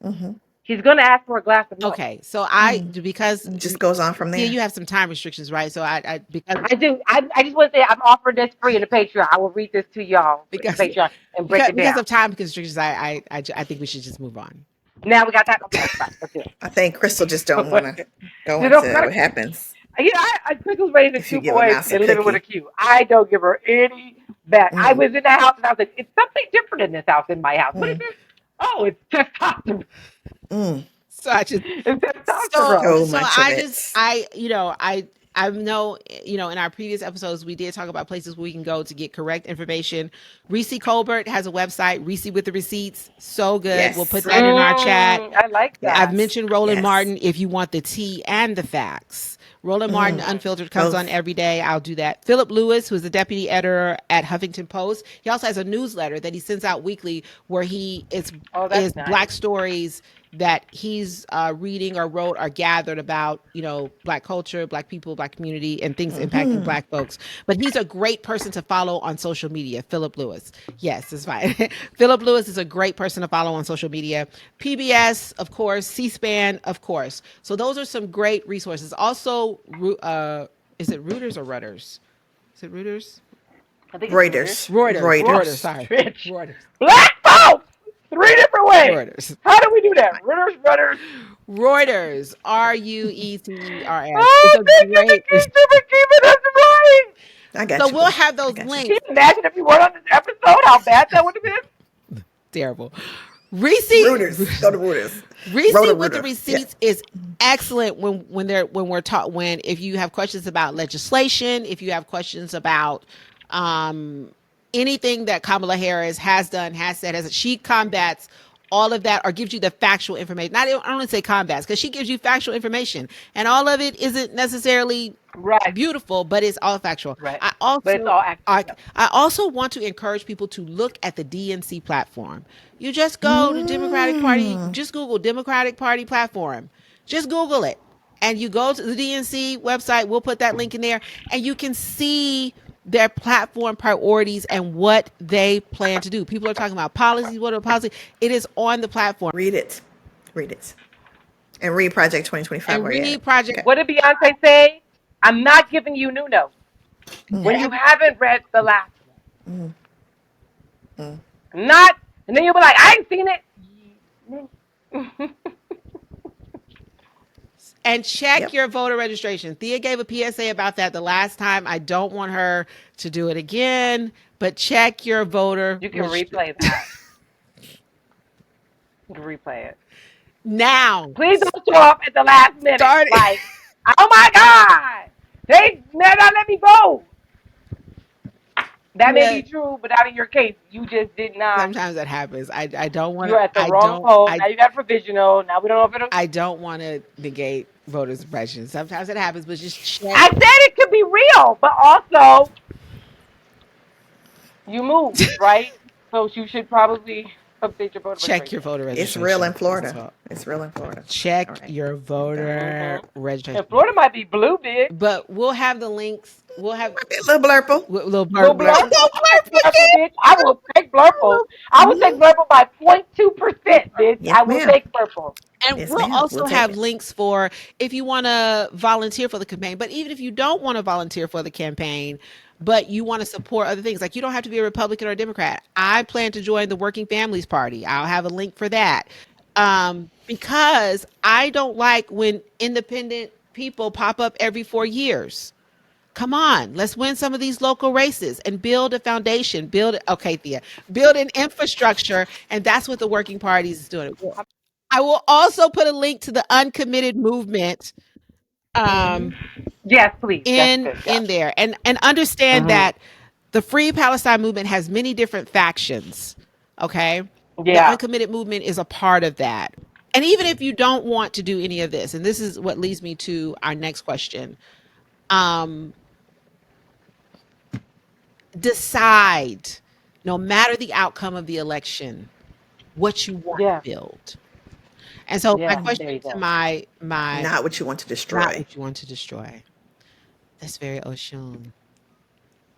Mm-hmm. he's going to ask for a glass of milk. Okay, so because It just goes on from Thea, there. you have some time restrictions, right? So because I do. I just want to say I'm offering this free in the Patreon. I will read this to y'all in the because Patreon and break it because down. of time restrictions, I think we should just move on. Now we got that. Okay, fine. Let's do I think Crystal just don't want to it. go You know, into what happens Crystal's raising if you two give a boys mouse a and living with a cookie. Q. I don't give her any back. I Mm, was in the house and I was like, it's something different in this house, in my house. What is mm, this? Oh, it's testosterone. mm. So I just It's so testosterone. So so much of I just it. I know, in our previous episodes we did talk about places where we can go to get correct information. Reese Colbert has a website, Reese with the Receipts. So good. We'll put Yes. that in our chat. I like I've that. Yes. mentioned Roland Yes. Martin if you want the tea and the facts. Roland Martin Mm. Unfiltered comes on Both. every day. I'll do that. Philip Lewis, who's the deputy editor at Huffington Post, he also has a newsletter that he sends out weekly where he Oh, is that's nice. Black stories that he's reading or wrote or gathered about, Black culture, Black people, Black community, and things impacting Mm-hmm. Black folks. But he's a great person to follow on social media. Philip Lewis. Yes, it's fine. Philip Lewis is a great person to follow on social media. PBS, of course. C-SPAN, of course. So those are some great resources. Also, is it Reuters or Rudders? Is it Reuters? I think it's Reuters. Reuters. Reuters. Reuters. Sorry, Rich. Reuters. Black folks! Three different ways. Reuters. How do we do that? Rudders, rudders. Reuters. Reuters. It's Oh, a thank you, great. Nikita, for keeping us right. I got So you, we'll boo. have I those got you. Can links. you imagine if we weren't on this episode, how bad that would have been? Terrible. Reese Reuters. Go to Reuters. Reese Roto with the Rooter. Yeah. receipts is excellent when if you have questions about legislation, if you have questions about anything that Kamala Harris has done, has said, she combats all of that or gives you the factual information. I don't want to say combats because she gives you factual information, and all of it isn't necessarily Right, beautiful, but it's all factual. right. I But it's also all accurate. I, Yep. I also want to encourage people to look at the DNC platform. You just go to Democratic Party, Mm. just Google Democratic Party platform. Just Google it. And you go to the DNC website, we'll put that link in there, and you can see their platform priorities and what they plan to do. People are talking about policies, what are policy? It is on the platform. Read it. Read it. And read Project 2025 And where you at. read Project. Okay. What did Beyonce say? I'm not giving you new notes when you And haven't read the last Mm. Mm. one. Not, and then you'll be like, I ain't seen it. And check Yep. your voter registration. Thea gave a PSA about that the last time. I don't want her to do it again, but check your voter You can replay that. You can replay it. now. Please don't show up at the last minute. Start- Like, oh my God, they not let me vote. That may be true, but not in your case. You just did not. Sometimes that happens. I don't want You're to. at the I wrong don't. poll. Now you got provisional. Now we don't know if it'll. I don't want to negate voter suppression. Sometimes it happens, but just check. I said it could be real, but also you moved, right? So you should probably update your voter Check your registration. voter It's registration. real in That's Florida. all. It's real in Florida. Check All right. your voter registration. And Florida might be blue, big. But we'll have the links. We'll have A little blurple. little Blue blurb. Blurple. I'll take Blurple, bitch. I will take Blurple. I will take Blurple by 0.2%, bitch. Yes, I will ma'am. take Blurple. And Yes, we'll ma'am. also We'll take have it. links for if you want to volunteer for the campaign. But even if you don't want to volunteer for the campaign, but you want to support other things, like you don't have to be a Republican or a Democrat. I plan to join the Working Families Party. I'll have a link for that. Because I don't like when independent people pop up every 4 years. Come on, let's win some of these local races and build a foundation. Build an infrastructure, and that's what the Working Parties is doing. I will also put a link to the Uncommitted Movement Yes, please. That's in good. Yeah. there, and understand that the Free Palestine movement has many different factions. Okay, The Yeah. uncommitted movement is a part of that. And even if you don't want to do any of this, and this is what leads me to our next question, um, decide, no matter the outcome of the election, what you want to Yeah. build. And so my Yeah. There question you to go. my Not what you want to not destroy. what you want to destroy. That's very Oshun.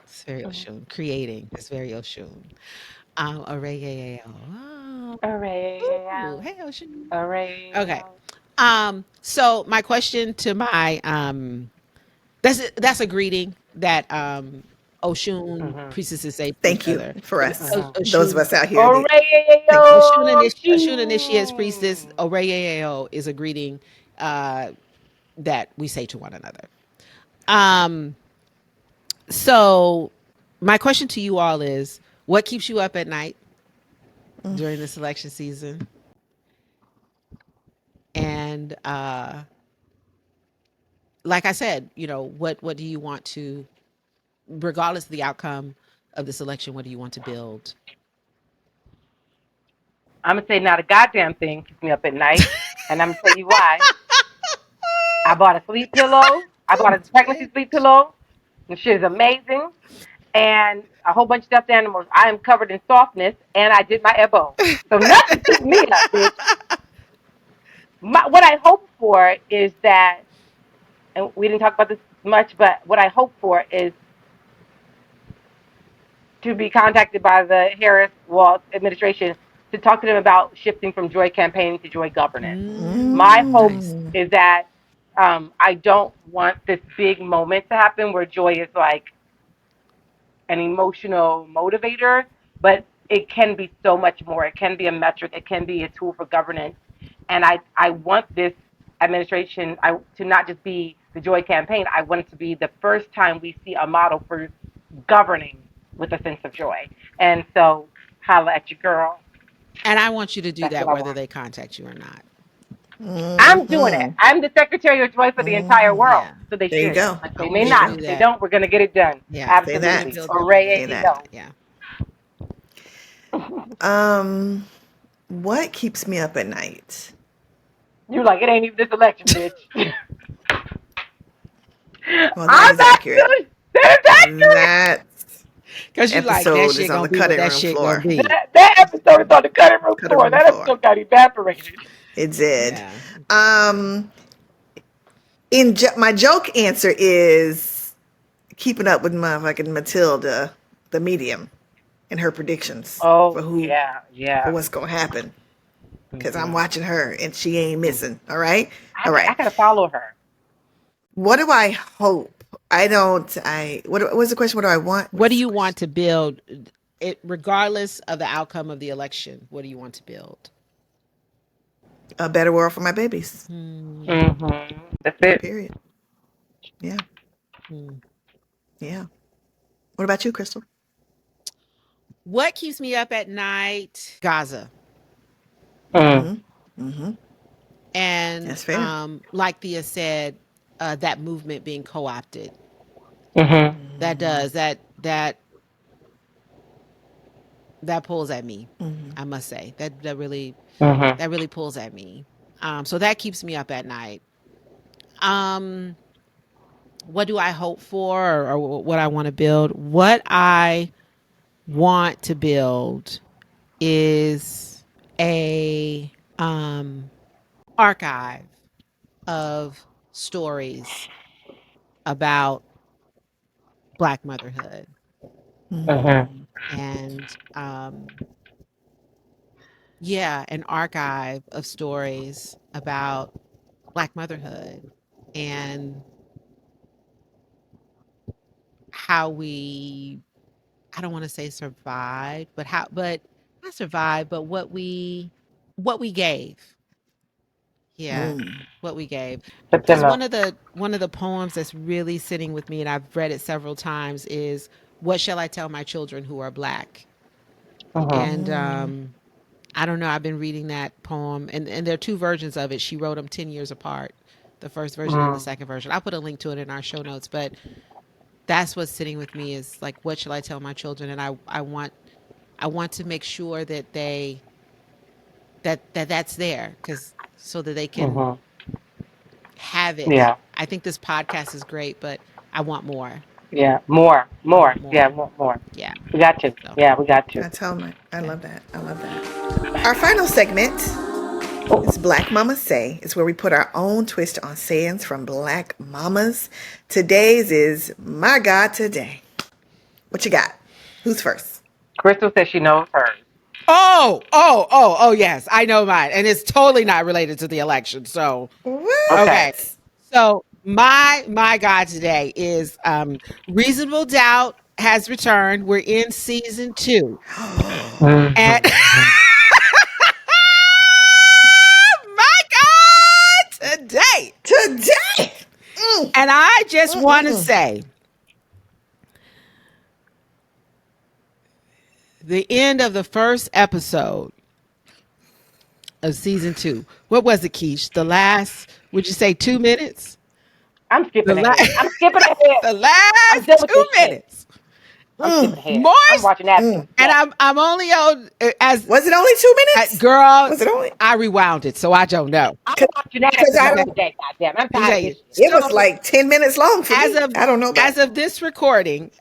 It's very Mhm. Oshun. Creating. That's very Oshun. Array. Oh, ooh, Hooray. hey Oshun. Hooray. Okay. So my question to my that's a greeting that Oshun Mm-hmm. priestesses say to each Thank you other. for us. Mm-hmm. Those of Oshun us out here that Hooray. thank you. Oshun initiates priestess Shoo. Orayeo is a greeting uh that we say to one another. Um so my question to you all is, what keeps you up at night during this election season? And like I said, what do you want to, regardless of the outcome of this election, what do you want to build? I'm gonna say not a goddamn thing keeps me up at night, and I'm gonna tell you why. I bought a sleep pillow. I bought a pregnancy sleep pillow. The shit is amazing. And a whole bunch of stuffed animals. I am covered in softness, and I did my elbow. So nothing keeps me up, bitch. What I hope for is that, and we didn't talk about this much, but what I hope for is to be contacted by the Harris Walz administration to talk to them about shifting from joy campaigning to joy governance. My hope Nice. Mm. is that I don't want this big moment to happen where joy is like an emotional motivator, but it can be so much more. It can be a metric. It can be a tool for governance. And I want this administration to not just be the joy campaign. I want it to be the first time we see a model for governing with a sense of joy. And so, holla at your girl. And I want you to do That's what that I whether want. they contact you or not. I'm doing it. Hmm. I'm the Secretary of Joy for the entire world. Yeah. So they There you should. go. I But they want may you to not. Yeah. do If they that. don't, we're going to get it done. Yeah. Say We're gonna that. Absolutely. build that Say Hooray, momentum. that. yo. Yeah. Um, what keeps me up at night? You like, it ain't even this election, bitch. Well, that I'm is not accurate. good. That is accurate. That Cause you like that episode is shit on gonna the be what cutting that room shit gonna floor. be. That episode is on the cutting room Cutting floor. room That floor. episode got evaporated. It did. Yeah. Um, my joke answer is keeping up with motherfucking Matilda, the medium, and her predictions Oh, for yeah, for yeah. what's gonna happen. Cause I'm Mm-hmm. watching her and she ain't Mm-hmm. missing. All right, I, all I right. got to follow her. What do I hope? I don't. What was the question? What do I want? What do What's the you question? want to build? It regardless of the outcome of the election, what do you want to build? A better world for my babies. Hmm. Mm-hmm. That's it. Period. Yeah, Hmm. yeah. What about you, Crystal? What keeps me up at night? Gaza. Mm. Mm-hmm. Mm-hmm. And That's fair. like Thea said, that movement being co-opted. Mm-hmm. That Mm-hmm. does that pulls at me. Mm-hmm. I must say Mm-hmm. that really pulls at me. So that keeps me up at night. Um, what do I hope for, or what I want to build? What I want to build is a archive of stories about Black motherhood, Mm-hmm. Mm-hmm. and yeah, an archive of stories about Black motherhood and how we, I don't want to say survived, but not survived, but what we gave. Yeah, Mm. what we gave. Because September. one of the poems that's really sitting with me, and I've read it several times, is "What shall I tell my children who are Black?" Mm-hmm. And Mm. I don't know. I've been reading that poem, and there are two versions of it. She wrote them 10 years apart, the first version and the Mm. second version. I'll put a link to it in our show notes. But that's what's sitting with me is like, what shall I tell my children? And I want to make sure that they that's there, because so that they can Mhm. have it. Yeah. I think this podcast is great, but I want more. Yeah. More. I More. want Yeah. more. More. Yeah. We got to. So Yeah. We got to. I tell my, I yeah. love that. I love that. Our final segment is Black Mama Say. It's where we put our own twist on sayings from Black Mamas. Today's is My God Today. What you got? Who's first? Crystal says she knows hers. Oh, yes. I know mine. And it's totally not related to the election. So, Okay. okay. What? So my God today is Reasonable Doubt has returned. We're in season 2. And Mhm. my God today. Today. And I just want to say the end of the first episode of season 2. What was it, Keish? The last, would you say 2 minutes? I'm The skipping ahead. last I'm skipping ahead. the I'm last done with 2 this shit. minutes. I'm skipping ahead. I'm Morris, watching that next. and I'm only on as Was it only 2 minutes? girl. Was it only? I rewound it, so I don't know. I'm Because watching that I episode don't. today. Goddamn, I'm Let me tired tell of you. this shit. It was So like 10 minutes long for as me. of I don't know about. as of this recording,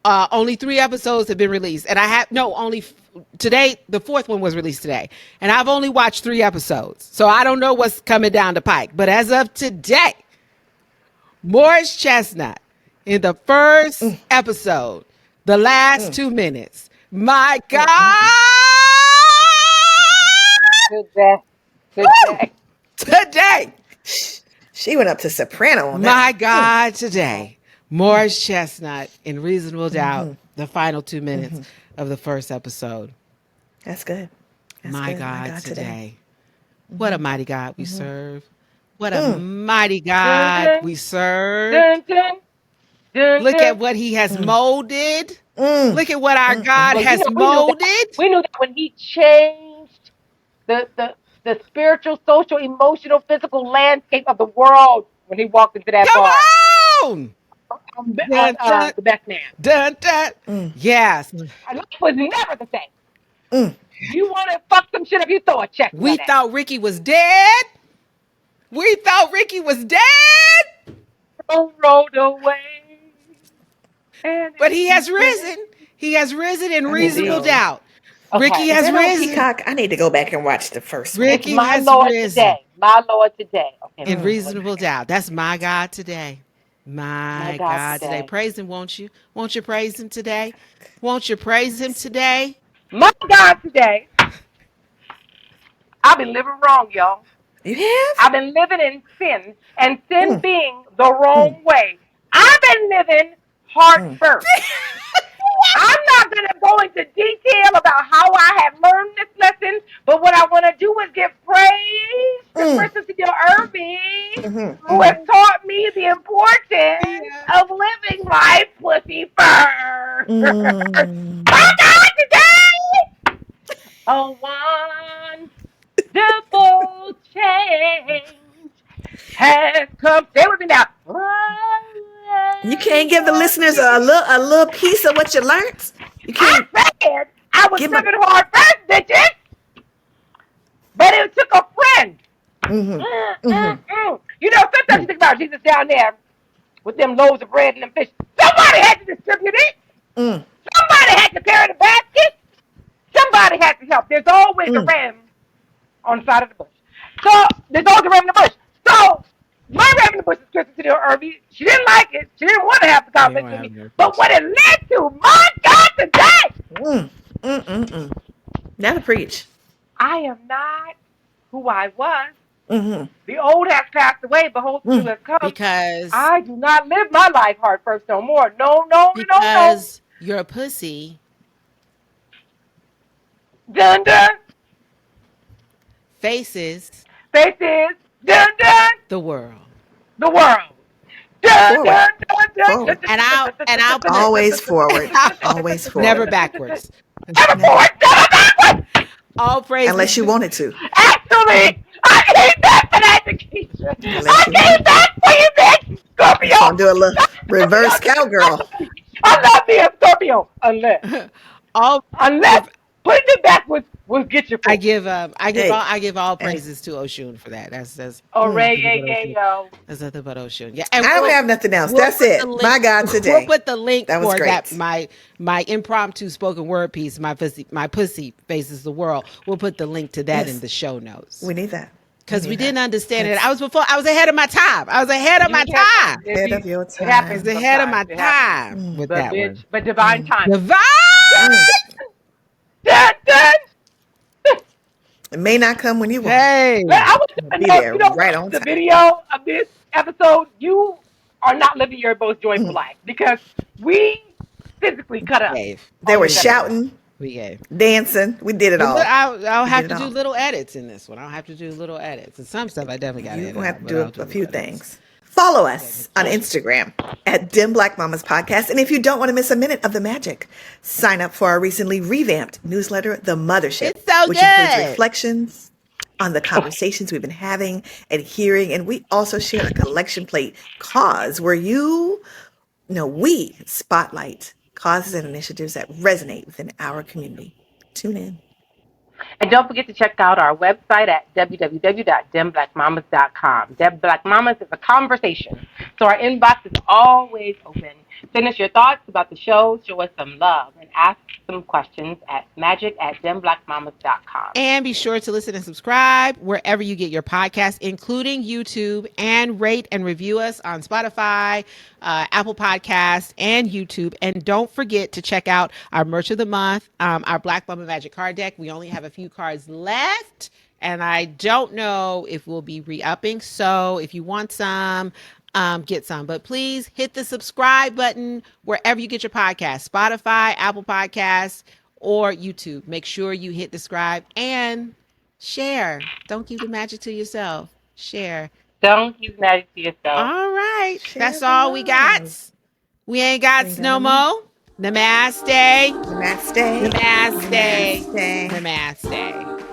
only 3 episodes have been released, and I have no only today. The 4th one was released today, and I've only watched 3 episodes, so I don't know what's coming down the pike. But as of today, Morris Chestnut in the first episode, the last 2 minutes. My God, Today. Woo! Today. Today. She went up to soprano on that. My God, today. Morris Chestnut in Reasonable Doubt, the final 2 minutes of the first episode. That's good. That's My good. God, today. What a mighty God we serve. What a mighty Dun, God dun, we serve. dun, dun, dun, Look dun. at what he has molded. Mm. Look at what our God Well, you has know, molded. we knew that when he changed the spiritual, social, emotional, physical landscape of the world when he walked into that Come bar on. on, Dun, dun, the best man. dun, dun. Yes. Our life was never the same. Mm. You want to fuck some shit up, you throw a We chestnut at thought Ricky was dead. We thought Ricky was dead. him. Rode away. And But he has risen. He has risen in I need to reasonable go. doubt. Okay. Ricky Is has that on risen. Peacock? I need to go back and watch the first one. Ricky It's my has Lord risen today. My Lord today. Okay. in My Lord reasonable today. doubt. That's my God today. My God God today. today. Praise him, won't you? Won't you praise him today? Won't you praise him today? My God today. I've been living wrong, y'all. You have? I've been living in sin, and sin Mm. being the Mm. wrong way. I've been living heart Mm. first. I'm not going to go into detail about how I have learned this lesson, but what I want to do is give praise to Mm. Crystal Cedille Irby, Mm-hmm. who has Mm-hmm. taught me the importance Yeah. of living life pussy first. Mm. My God, today, a wonderful change has come. Stay with me now. You can't give the listeners a little piece of what you learned. You I can't said I was give them. living hard first, bitches, but it took a friend. Mm-hmm. Mm-hmm. You know, sometimes you think about Jesus down there with them loaves of bread and them fish. Somebody had to distribute it. Mm. Somebody had to carry the basket. Somebody had to help. There's always a Mm. ram on the side of the bush. So there's always a ram in the bush. So my ram in the bush is Crystal Cedille Irby. She didn't like it. She didn't want to have the conversation with me. But what it led to, my God, today, Mm. Mm-mm-mm. That'll preach. I am not who I was. Mm-hmm. The old has passed away, behold, the new has come. Because I do not live my life heart first no more. No, no, no, no. because your pussy Dun dun. faces Faces. Dun dun. the world. The world. Dun Forward. dun dun dun. Forward. And I'll put Always forward. Always forward. never backwards. Never forward. Never backward. All praise Unless you wanted to. Actually, I came back for that, Nikisha. Unless I you came wanted to. back for you, bitch. Scorpio. Gonna do a little reverse cowgirl. I love me a Scorpio. Unless all put it backwards. We'll get your I folks. give Hey, I give all and praises to Oshun for that. That's Oh, mm, Ray, nothing but yeah, Oshun. yo. That's nothing but Oshun. Yeah, I and don't have nothing else. we'll That's put the it. link. My God, We'll today. put the link That was for that great. my impromptu spoken word piece. My pussy faces the world. We'll put the link to that in Yes, the show notes. we need that. Because we need that. didn't understand it. That's I was ahead of my time. I was ahead of You my was ahead, time. it ahead of be, your it happens I time. was ahead of sometimes. my It happens. time with But that bitch, one. but divine timing. Divine. Mm. Dun, dun. It may not come when you want it. Hey. But I want It'll you be to know if there you don't right watch on the time. video of this episode, you are not living your most joyful Mm. life because we physically cut up Gave. They on were this We gave. episode. shouting, We gave. dancing. We did it all. I'll We have did to it do all. little edits in this one. I'll have to do little edits. And some stuff I definitely got to You're edit gonna have out, to but do I'll do a little few edits. things. Follow Definitely. us on Instagram at Dim Black Mamas Podcast. And if you don't want to miss a minute of the magic, sign up for our recently revamped newsletter, The Mothership, It's so which includes good. reflections on the conversations we've been having and hearing. And we also share a collection plate cause where we spotlight causes and initiatives that resonate within our community. Tune in. And don't forget to check out our website at www.demblackmamas.com. Dem Black Mamas is a conversation. So our inbox is always open. Send us your thoughts about the show, show us some love, and ask some questions at magic@demblackmamas.com. And be sure to listen and subscribe wherever you get your podcasts, including YouTube, and rate and review us on Spotify, Apple Podcasts, and YouTube. And don't forget to check out our merch of the month, our Black Mama Magic card deck. We only have a few cards left, and I don't know if we'll be re-upping. So if you want some, get some. But please hit the subscribe button wherever you get your podcast, Spotify, Apple Podcasts, or YouTube. Make sure you hit subscribe and share. Don't keep the magic to yourself. Share. Don't keep magic to yourself. All right. Share That's the all we got. love. We ain't got We ain't got no no more. more. Namaste. Namaste. Namaste. Namaste. Namaste.